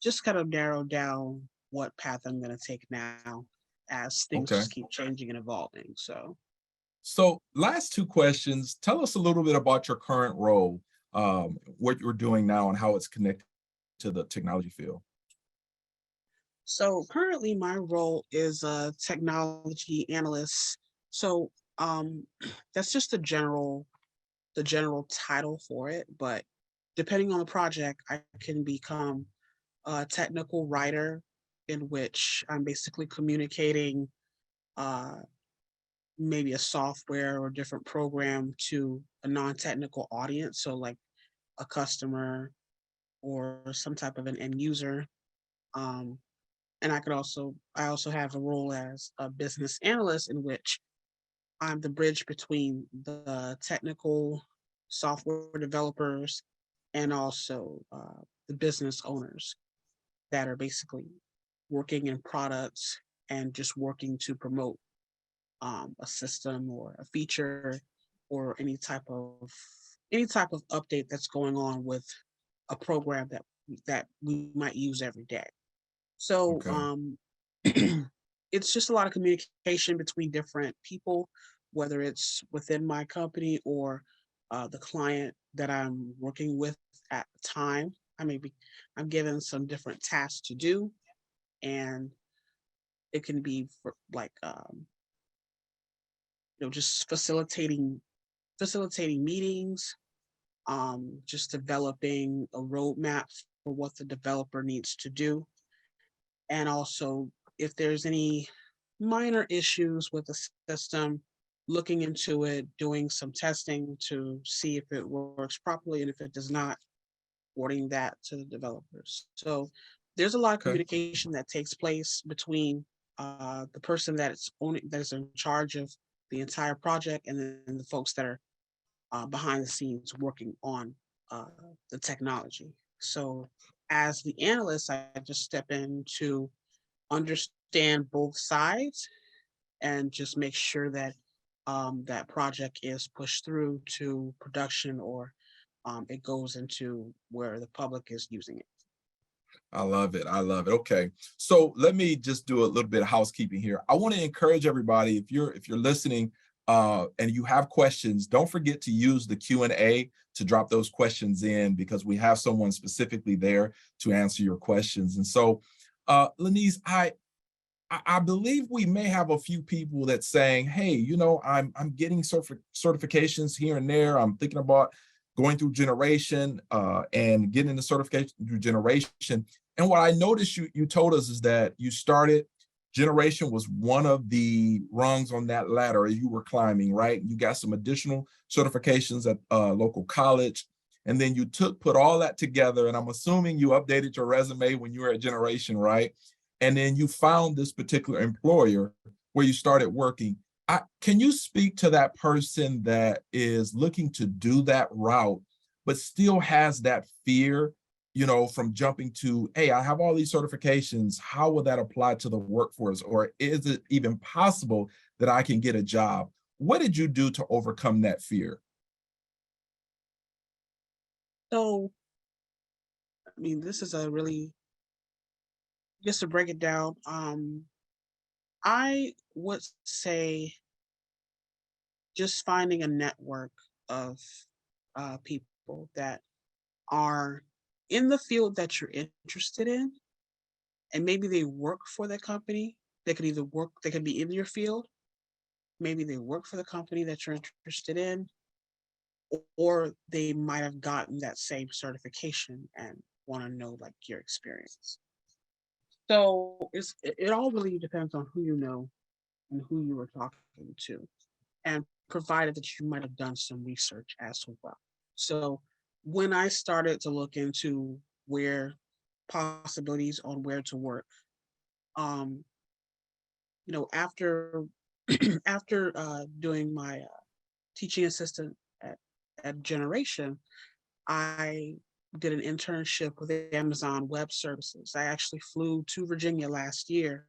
just kind of narrow down what path I'm going to take now, as things Okay. just keep changing and evolving. So last two questions. Tell us a little bit about your current role, what you're doing now, and how it's connected to the technology field. So currently my role is a technology analyst. So that's just the general title for it, but depending on the project, I can become a technical writer, in which I'm basically communicating uh maybe a software or different program to a non-technical audience, so like a customer or some type of an end user. Um, and I also have a role as a business analyst, in which I'm the bridge between the technical software developers and also the business owners that are basically working in products and just working to promote a system or a feature or any type of update that's going on with a program that we might use every day. So Okay. it's just a lot of communication between different people, whether it's within my company or the client that I'm working with at the time. I'm given some different tasks to do, and it can be for like just facilitating meetings, just developing a roadmap for what the developer needs to do. And also, if there's any minor issues with the system, looking into it, doing some testing to see if it works properly, and if it does not, forwarding that to the developers. So there's a lot of Okay. communication that takes place between the person that's in charge of the entire project, and then the folks that are behind the scenes working on the technology. So as the analyst, I just step in to understand both sides and just make sure that that project is pushed through to production, or it goes into where the public is using it. I love it. I love it. Okay. So let me just do a little bit of housekeeping here. I want to encourage everybody, if you're listening and you have questions, don't forget to use the Q&A to drop those questions in, because we have someone specifically there to answer your questions. And so, Lenise, I believe we may have a few people that's saying, hey, I'm getting certifications here and there. I'm thinking about going through generation and getting the certification through generation. And what I noticed you told us is that you started, generation was one of the rungs on that ladder as you were climbing, right? You got some additional certifications at local college. And then you put all that together. And I'm assuming you updated your resume when you were at generation, right? And then you found this particular employer where you started working. Can you speak to that person that is looking to do that route, but still has that fear, from jumping to, hey, I have all these certifications. How will that apply to the workforce? Or is it even possible that I can get a job? What did you do to overcome that fear? So, this is a really, just to break it down, I would say just finding a network of people that are in the field that you're interested in, and maybe they work for the company. They could be in your field. Maybe they work for the company that you're interested in, or they might have gotten that same certification and want to know like your experience. So it all really depends on who you know and who you were talking to, and provided that you might have done some research as well. So when I started to look into where possibilities on where to work, um, after after doing my teaching assistant at Generation, I did an internship with Amazon Web Services. I actually flew to Virginia last year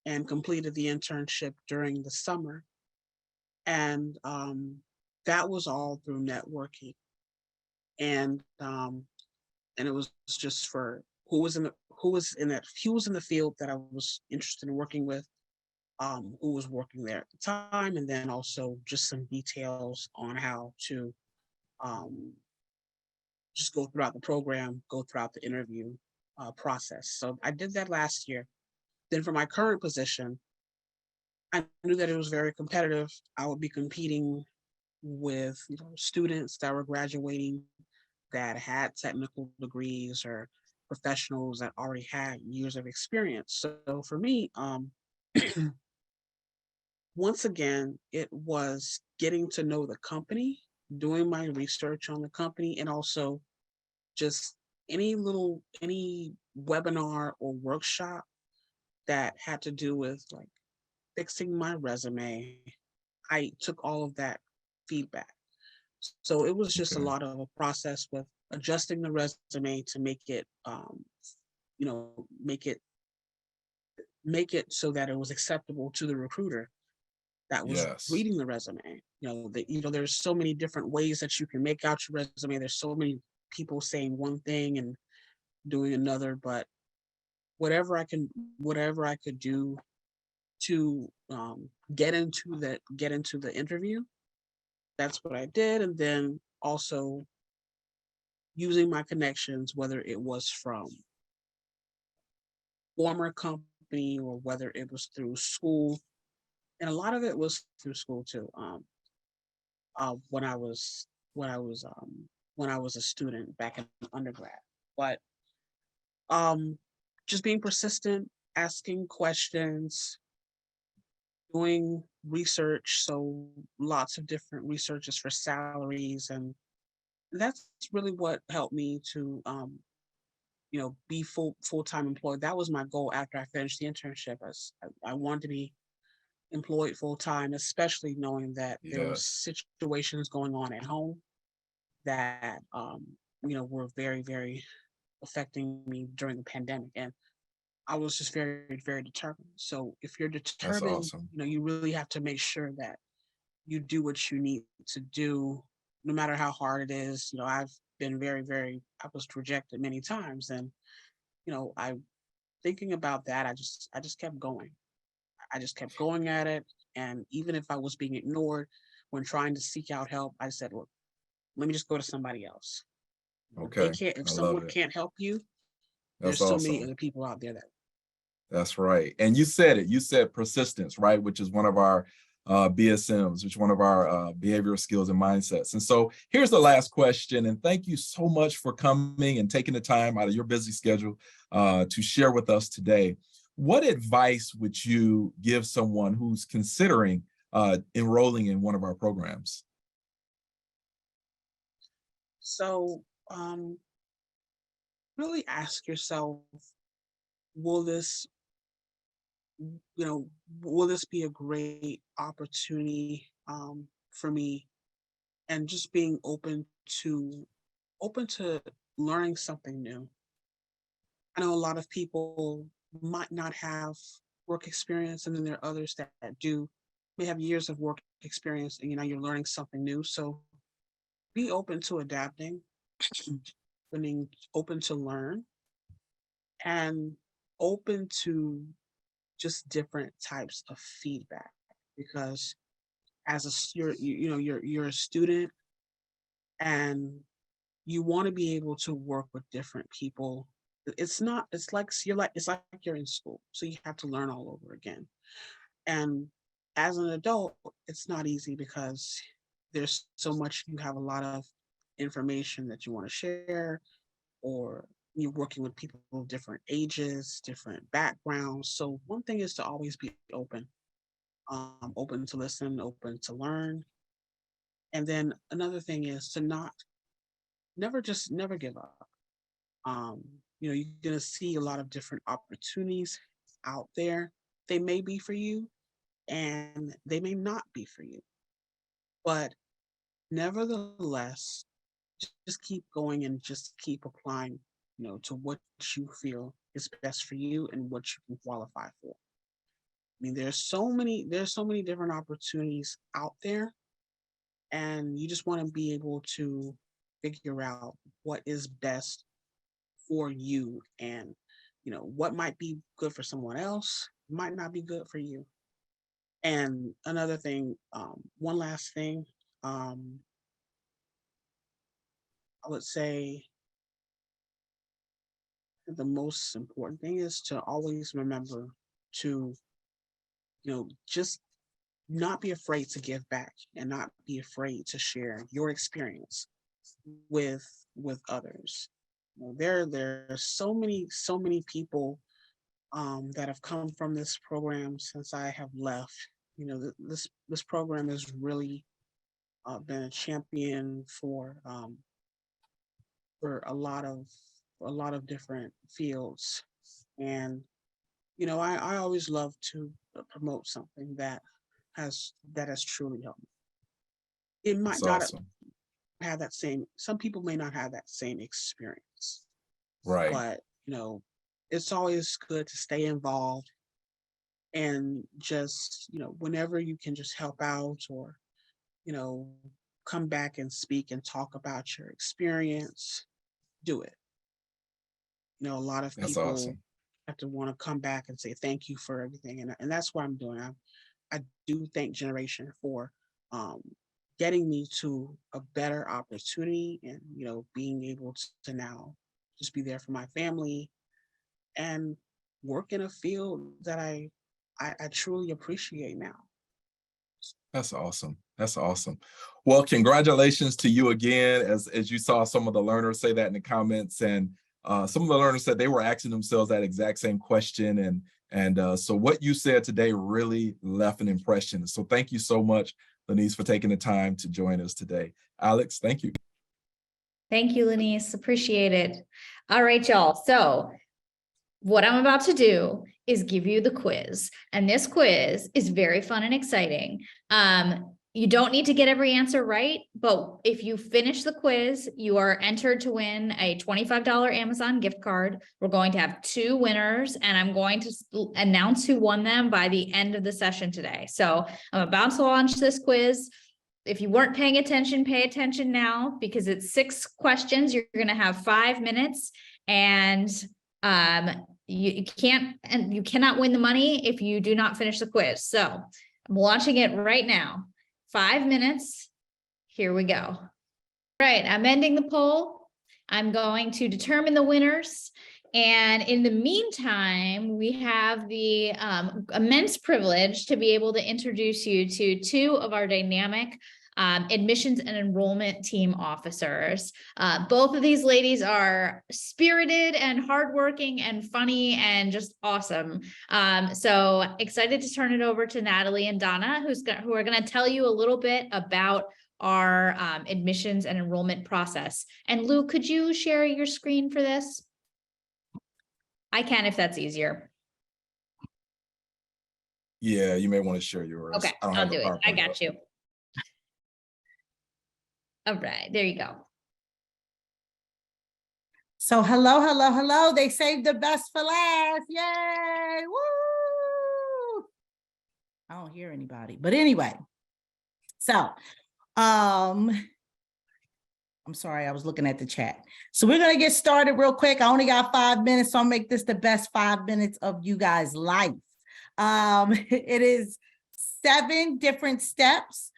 and completed the internship during the summer. And that was all through networking. And it was just for who was in the field that I was interested in working with, who was working there at the time, and then also just some details on how to just go throughout the program, go throughout the interview process. So I did that last year. Then for my current position, I knew that it was very competitive. I would be competing with students that were graduating that had technical degrees, or professionals that already had years of experience. So for me, once again, it was getting to know the company, doing my research on the company, and also just any webinar or workshop that had to do with like fixing my resume. I took all of that feedback. So it was just a Okay. lot of a process with adjusting the resume to make it, make it so that it was acceptable to the recruiter that was Yes. reading the resume. There's so many different ways that you can make out your resume. There's so many people saying one thing and doing another, but whatever I could do to get into the interview. That's what I did. And then also using my connections, whether it was from former company or whether it was through school. And a lot of it was through school too. When I was when I was when I was a student back in undergrad. But um just being persistent, asking questions, doing research, so lots of different researches for salaries, and that's really what helped me to be full-time employed. That was my goal after I finished the internship. I wanted to be employed full-time, especially knowing that there was Yes, situations going on at home that were very, very affecting me during the pandemic. And I was just very, very determined. So if you're that's determined, awesome. you really have to make sure that you do what you need to do, no matter how hard it is. I was rejected many times. And, I thinking about that, I just kept going. I just kept going at it. And even if I was being ignored when trying to seek out help, I said, look, let me just go to somebody else. Okay, If I love someone it. can't help you, That's there's so many awesome. other people out there that. That's right. And you said it. You said persistence, right? Which is one of our BSMs, which is one of our behavioral skills and mindsets. And so here's the last question. And thank you so much for coming and taking the time out of your busy schedule to share with us today. What advice would you give someone who's considering enrolling in one of our programs? So really ask yourself, will this, will this be a great opportunity for me? And just being open to learning something new. I know a lot of people might not have work experience, and then there are others that do, may have years of work experience, and you're learning something new. So be open to adapting, being open to learn, and open to just different types of feedback. Because as a you're a student, and you want to be able to work with different people. It's not, it's like you're in school, so you have to learn all over again. And as an adult, it's not easy because there's so much, you have a lot of information that you want to share, or you're working with people of different ages, different backgrounds. So one thing is to always be open, open to listen, open to learn. And then another thing is to never give up. Um, you're gonna see a lot of different opportunities out there. They may be for you and they may not be for you. But nevertheless, just keep going and just keep applying, to what you feel is best for you and what you can qualify for. I mean, there's so many different opportunities out there, and you just want to be able to figure out what is best for you, and what might be good for someone else might not be good for you. And another thing, one last thing, um I would say the most important thing is to always remember to just not be afraid to give back, and not be afraid to share your experience with others. There are so many people that have come from this program since I have left. This program has really been a champion for a lot of different fields. And I always love to promote something that has truly helped me. It might That's not awesome. have that same, some people may not have that same experience, Right. but it's always good to stay involved, and just whenever you can just help out, or you know come back and speak and talk about your experience, do it. A lot of That's people awesome. have to want to come back and say thank you for everything. And that's what I'm doing. I do thank Generation for getting me to a better opportunity and, being able to now just be there for my family and work in a field that I truly appreciate now. That's awesome. That's awesome. Well, congratulations to you again. As you saw some of the learners say that in the comments, and some of the learners said they were asking themselves that exact same question. And so what you said today really left an impression. So thank you so much, Lanice, for taking the time to join us today. Alex, thank you. Thank you, Lanice. Appreciate it. All right, y'all. So what I'm about to do is give you the quiz. And this quiz is very fun and exciting. You don't need to get every answer right, but if you finish the quiz, you are entered to win a $25 Amazon gift card. We're going to have 2 winners, and I'm going to announce who won them by the end of the session today. So I'm about to launch this quiz. If you weren't paying attention, pay attention now, because it's 6 questions. You're going to have 5 minutes, and you cannot win the money if you do not finish the quiz. So I'm launching it right now. 5 minutes. Here we go. All right, I'm ending the poll. I'm going to determine the winners. And in the meantime, we have the immense privilege to be able to introduce you to 2 of our dynamic admissions and enrollment team officers. Both of these ladies are spirited and hardworking and funny and just awesome. So excited to turn it over to Natalie and Donna, who are going to tell you a little bit about our admissions and enrollment process. And Lou, could you share your screen for this? I can, if that's easier. Yeah, you may want to share yours. Okay, I'll do it. I got you. All right, there you go. So hello. They saved the best for last. Yay! Woo! I don't hear anybody, but anyway. So, I'm sorry, I was looking at the chat. So we're gonna get started real quick. I only got 5 minutes, so I'll make this the best 5 minutes of you guys' life. It is 7 different steps.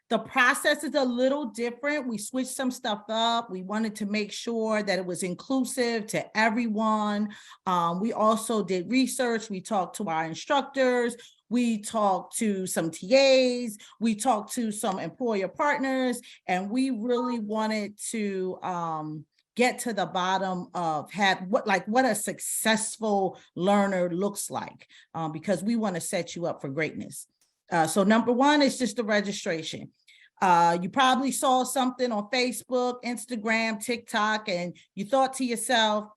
The process is a little different. We switched some stuff up. We wanted to make sure that it was inclusive to everyone. We also did research. We talked to our instructors. We talked to some TAs. We talked to some employer partners, and we really wanted to get to the bottom of what a successful learner looks like, because we want to set you up for greatness. So number 1 is just the registration. You probably saw something on Facebook, Instagram, TikTok, and you thought to yourself,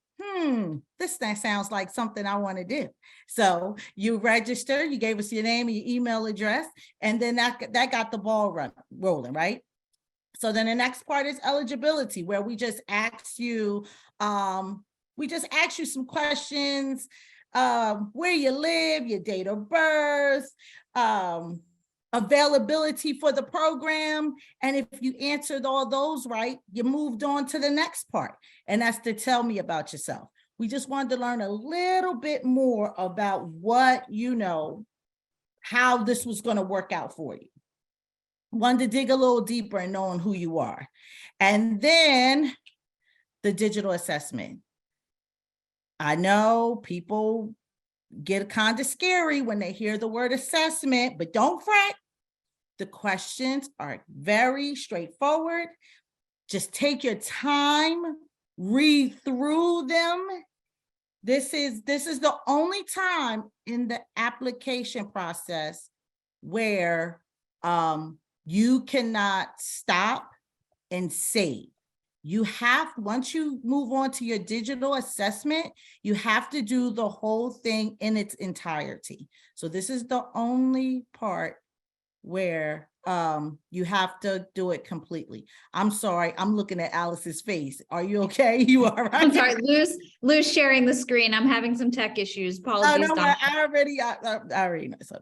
this sounds like something I want to do. So you register, you gave us your name and your email address, and then that got the ball rolling, right? So then the next part is eligibility, where we just ask you some questions, where you live, your date of birth, availability for the program. And if you answered all those right, you moved on to the next part. And that's to tell me about yourself. We just wanted to learn a little bit more about how this was going to work out for you. Wanted to dig a little deeper in knowing who you are. And then the digital assessment. I know people get kind of scary when they hear the word assessment, but don't fret. The questions are very straightforward. Just take your time, read through them. This is the only time in the application process where you cannot stop and save. Once you move on to your digital assessment, you have to do the whole thing in its entirety. So this is the only part where you have to do it completely. I'm sorry, I'm looking at Alice's face. Are you okay? You all right? I'm sorry, Lou's sharing the screen. I'm having some tech issues. Apologies. Oh, no, I already know. So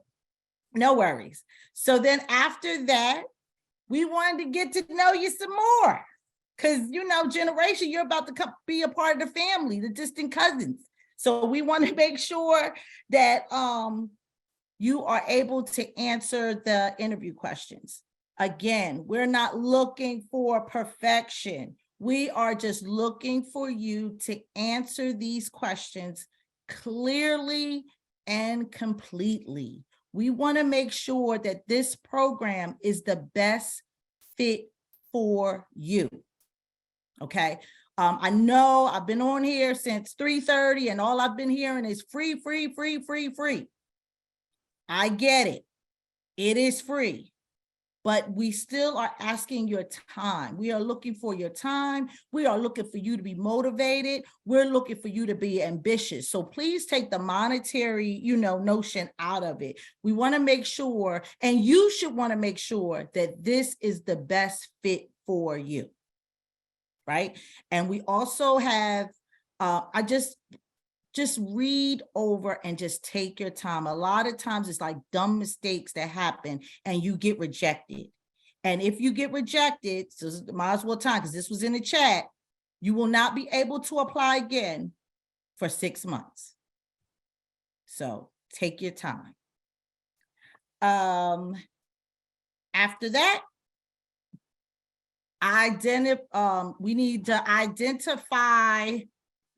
no worries. So then after that, we wanted to get to know you some more. Because, generation, you're about to be a part of the family, the distant cousins. So we want to make sure that you are able to answer the interview questions. Again, we're not looking for perfection. We are just looking for you to answer these questions clearly and completely. We want to make sure that this program is the best fit for you. Okay. I know I've been on here since 3:30 and all I've been hearing is free, free, free, free, free. I get it. It is free, but we still are asking your time. We are looking for your time. We are looking for you to be motivated. We're looking for you to be ambitious. So please take the monetary, notion out of it. We want to make sure, and you should want to make sure that this is the best fit for you. Right. And we also have, I just read over and just take your time. A lot of times it's like dumb mistakes that happen and you get rejected. And if you get rejected, so might as well time, because this was in the chat, you will not be able to apply again for 6 months. So take your time. After that, we need to identify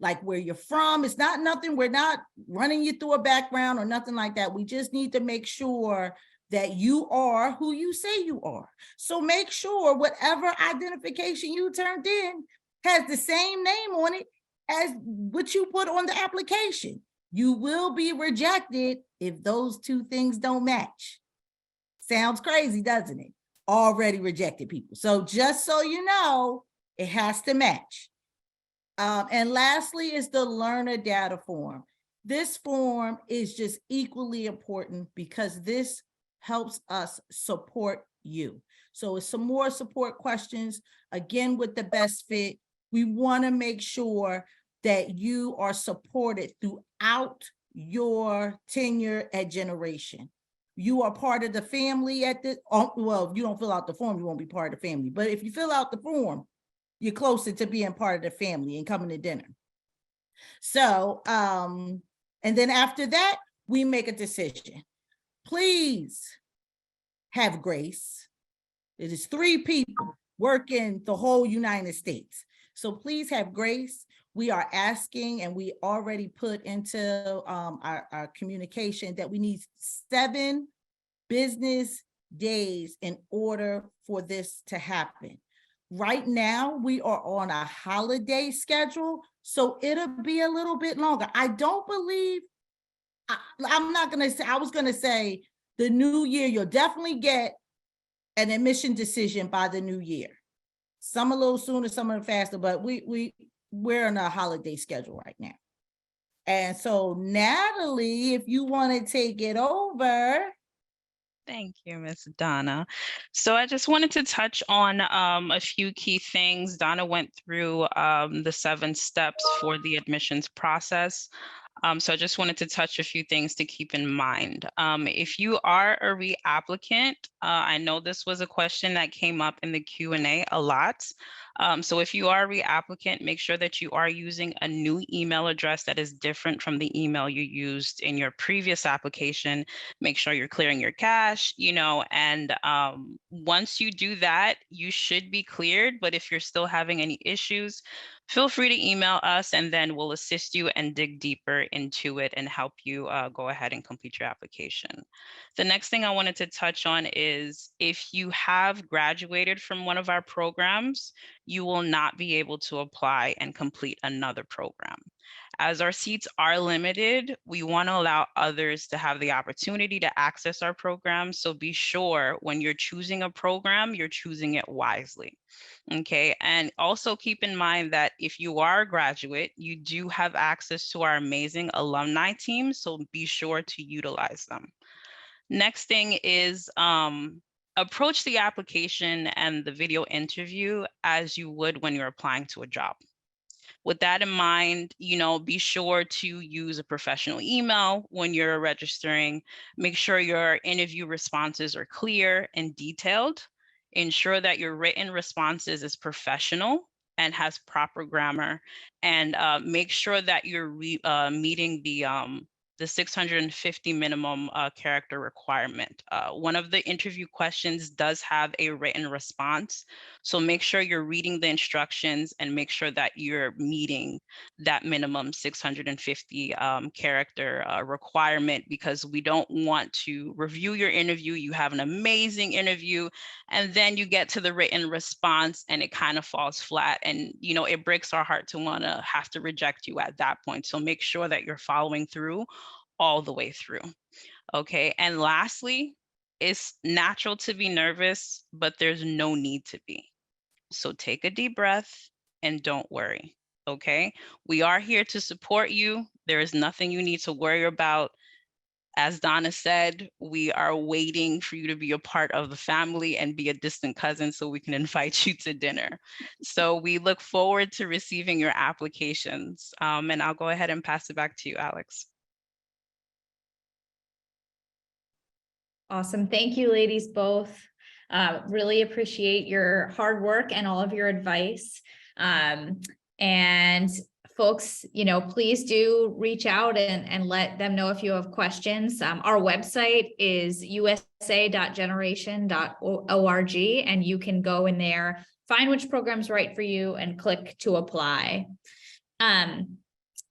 like where you're from. It's not nothing, we're not running you through a background or nothing like that. We just need to make sure that you are who you say you are. So make sure whatever identification you turned in has the same name on it as what you put on the application. You will be rejected if those two things don't match. Sounds crazy, doesn't it? Already rejected people. So just so you know, it has to match. And lastly is the learner data form. This form is just equally important because this helps us support you. So it's some more support questions. Again, with the best fit, we want to make sure that you are supported throughout your tenure at Generation. You are part of the family at this, well, if you don't fill out the form, you won't be part of the family. But if you fill out the form, you're closer to being part of the family and coming to dinner. So, and then after that, we make a decision. Please have grace. It is 3 people working the whole United States. So please have grace. We are asking, and we already put into our communication that we need 7 business days in order for this to happen. Right now, we are on a holiday schedule, so it'll be a little bit longer. I don't believe, I'm not going to say, I was going to say the new year, you'll definitely get an admission decision by the new year. Some a little sooner, some a little faster, but we're on a holiday schedule right now. And so Natalie, if you want to take it over. Thank you, Ms. Donna. So I just wanted to touch on a few key things. Donna went through the 7 steps for the admissions process. So I just wanted to touch a few things to keep in mind. If you are a reapplicant, I know this was a question that came up in the Q&A a lot. So if you are a reapplicant, make sure that you are using a new email address that is different from the email you used in your previous application. Make sure you're clearing your cache, and once you do that, you should be cleared. But if you're still having any issues, feel free to email us and then we'll assist you and dig deeper into it and help you go ahead and complete your application. The next thing I wanted to touch on is if you have graduated from one of our programs, you will not be able to apply and complete another program. As our seats are limited, we want to allow others to have the opportunity to access our program. So be sure when you're choosing a program, you're choosing it wisely. Okay, and also keep in mind that if you are a graduate, you do have access to our amazing alumni team, so be sure to utilize them. Next thing is approach the application and the video interview as you would when you're applying to a job. With that in mind, be sure to use a professional email when you're registering. Make sure your interview responses are clear and detailed. Ensure that your written responses is professional. and has proper grammar, and make sure that you're meeting the 650 minimum character requirement. One of the interview questions does have a written response. So make sure you're reading the instructions and make sure that you're meeting that minimum 650 character requirement, because we don't want to review your interview. You have an amazing interview, and then you get to the written response and it kind of falls flat. And, you know, it breaks our heart to want to have to reject you at that point. So make sure that you're following through all the way through. Okay. And lastly, it's natural to be nervous, but there's no need to be. So take a deep breath and don't worry. Okay. We are here to support you. There is nothing you need to worry about. As Donna said, we are waiting for you to be a part of the family and be a distant cousin so we can invite you to dinner. So we look forward to receiving your applications. And I'll go ahead and pass it back to you, Alex. Awesome. Thank you, ladies, both. Really appreciate your hard work and all of your advice. And folks, you know, please do reach out and let them know if you have questions. Our website is usa.generation.org, and you can go in there, find which program's right for you, and click to apply.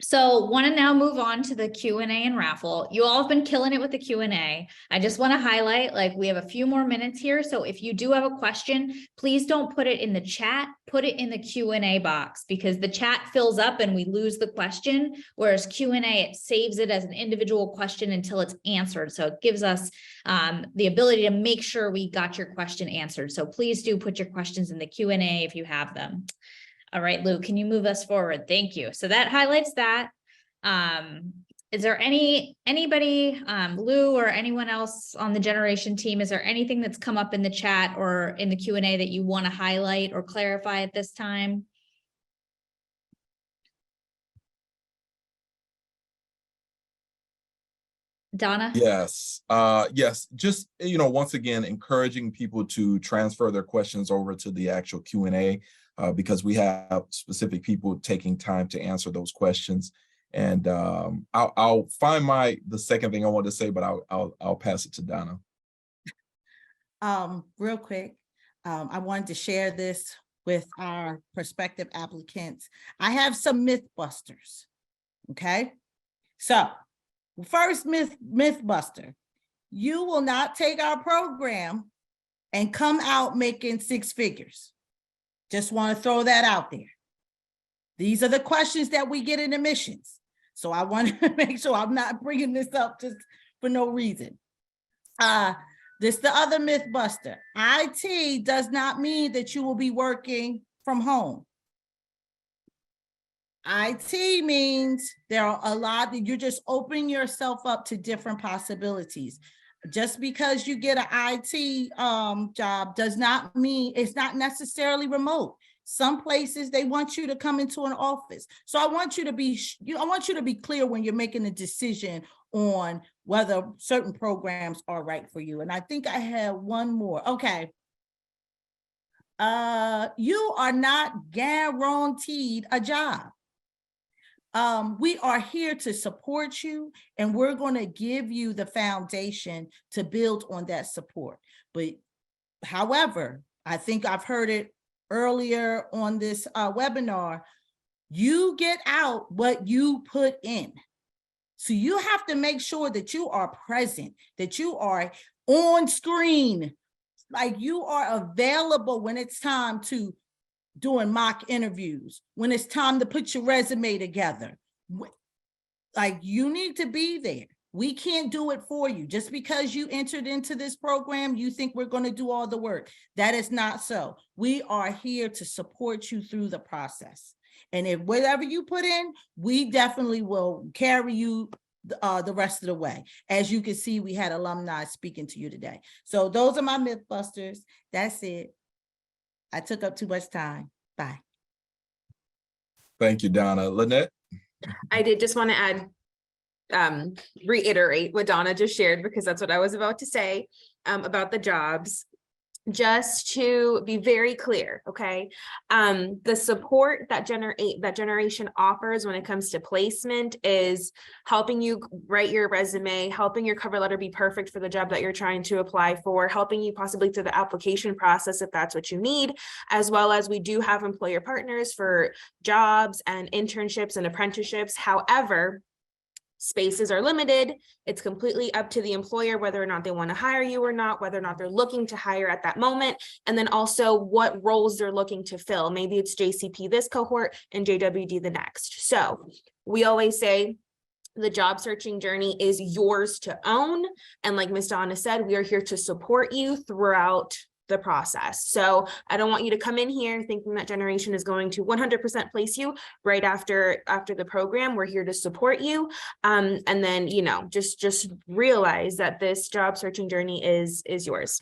So want to now move on to the Q&A and raffle. You all have been killing it with the Q&A. I just want to highlight, like, we have a few more minutes here. So if you do have a question, please don't put it in the chat, put it in the Q&A box, because the chat fills up and we lose the question. Whereas Q&A, it saves it as an individual question until it's answered. So it gives us the ability to make sure we got your question answered. So please do put your questions in the Q&A if you have them. All right, Lou, can you move us forward? Thank you. So that highlights that. Is there anybody, Lou or anyone else on the Generation team, is there anything that's come up in the chat or in the Q&A that you want to highlight or clarify at this time? Donna? Yes. Yes. Just, you know, once again, encouraging people to transfer their questions over to the actual Q&A. Because we have specific people taking time to answer those questions. And I'll find the second thing I want to say, but I'll pass it to Donna. Real quick, I wanted to share this with our prospective applicants. I have some myth busters. Okay, so first myth buster: you will not take our program and come out making six figures. Just want to throw that out there. These are the questions that we get in admissions. So I want to make sure I'm not bringing this up just for no reason. This the other myth buster. IT does not mean that you will be working from home. IT means there are a lot that you're just opening yourself up to different possibilities. Just because you get an IT job does not mean it's not necessarily remote. Some places they want you to come into an office. So I want you to be clear when you're making a decision on whether certain programs are right for you. And I think I have one more. Okay. You are not guaranteed a job. We are here to support you, and we're going to give you the foundation to build on that support. But however, I think I've heard it earlier on this webinar, you get out what you put in. So you have to make sure that you are present, that you are on screen, like you are available when it's time to doing mock interviews, when it's time to put your resume together. Like, you need to be there. We can't do it for you. Just because you entered into this program, you think we're going to do all the work. That is not so. We are here to support you through the process. And if whatever you put in, we definitely will carry you the rest of the way. As you can see, we had alumni speaking to you today. So those are my myth busters. That's it. I took up too much time. Bye. Thank you, Donna. Lynette? I did just want to add, reiterate what Donna just shared, because that's what I was about to say about the jobs. just to be very clear, okay? The support that Generation offers when it comes to placement is helping you write your resume, helping your cover letter be perfect for the job that you're trying to apply for, helping you possibly through the application process if that's what you need, as well as we do have employer partners for jobs and internships and apprenticeships. However, spaces are limited. It's completely up to the employer whether or not they want to hire you or not, whether or not they're looking to hire at that moment, and then also what roles they're looking to fill. Maybe it's JCP this cohort and JWD the next. So we always say the job searching journey is yours to own. And like Ms. Donna said, we are here to support you throughout the process. So I don't want you to come in here thinking that Generation is going to 100% place you right after the program. We're here to support you. And then, you know, just realize that this job searching journey is yours.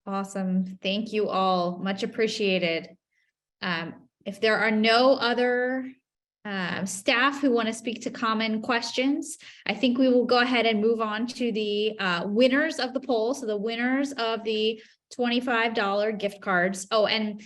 Awesome. Thank you all. Much appreciated. If there are no other staff who want to speak to common questions, I think we will go ahead and move on to the winners of the poll. So the winners of the $25 gift cards. Oh, and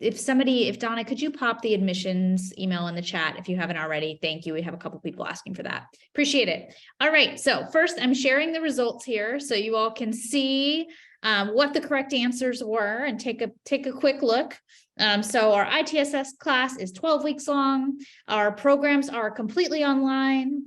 if Donna, could you pop the admissions email in the chat if you haven't already? Thank you. We have a couple people asking for that. Appreciate it. All right. So first, I'm sharing the results here so you all can see what the correct answers were and take a quick look. So our ITSS class is 12 weeks long. Our programs are completely online.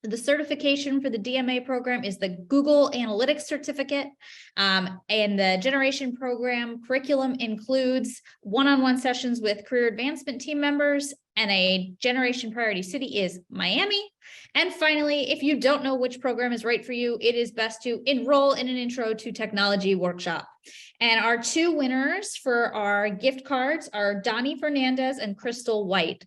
The certification for the DMA program is the Google Analytics certificate. And the Generation program curriculum includes one-on-one sessions with career advancement team members, and a Generation priority city is Miami. And finally, if you don't know which program is right for you, it is best to enroll in an Intro to Technology workshop. And our two winners for our gift cards are Donnie Fernandez and Crystal White.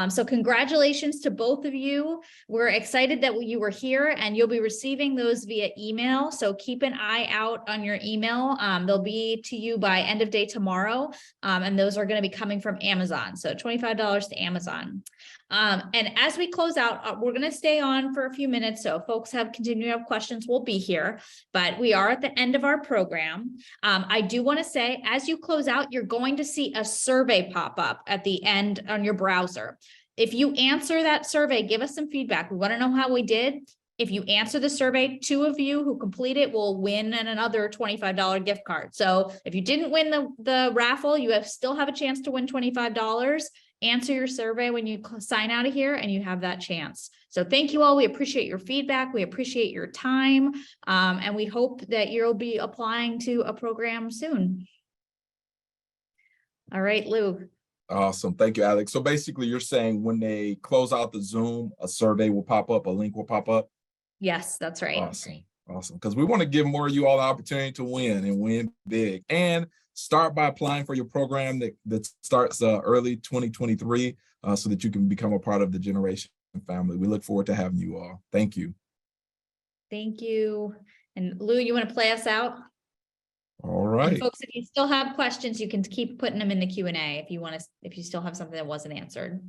So congratulations to both of you. We're excited that you were here, and you'll be receiving those via email. So keep an eye out on your email. They'll be to you by end of day tomorrow. And those are going to be coming from Amazon. So $25 to Amazon. And as we close out, we're going to stay on for a few minutes. So if folks continue to have questions, we'll be here, but we are at the end of our program. I do want to say, as you close out, you're going to see a survey pop up at the end on your browser. If you answer that survey, give us some feedback. We want to know how we did. If you answer the survey, 2 of you who complete it will win another $25 gift card. So if you didn't win the raffle, you still have a chance to win $25. Answer your survey when you sign out of here, and you have that chance. So thank you all. We appreciate your feedback. We appreciate your time. And we hope that you'll be applying to a program soon. All right, Lou. Awesome. Thank you, Alex. So basically you're saying when they close out the Zoom, a survey will pop up, a link will pop up? Yes, that's right. Awesome. Awesome. Because we want to give more of you all the opportunity to win and win big. And start by applying for your program that starts early 2023 so that you can become a part of the Generation family. We look forward to having you all. Thank you. Thank you. And Lou, you want to play us out? All right. And folks, if you still have questions, you can keep putting them in the Q&A if you still have something that wasn't answered.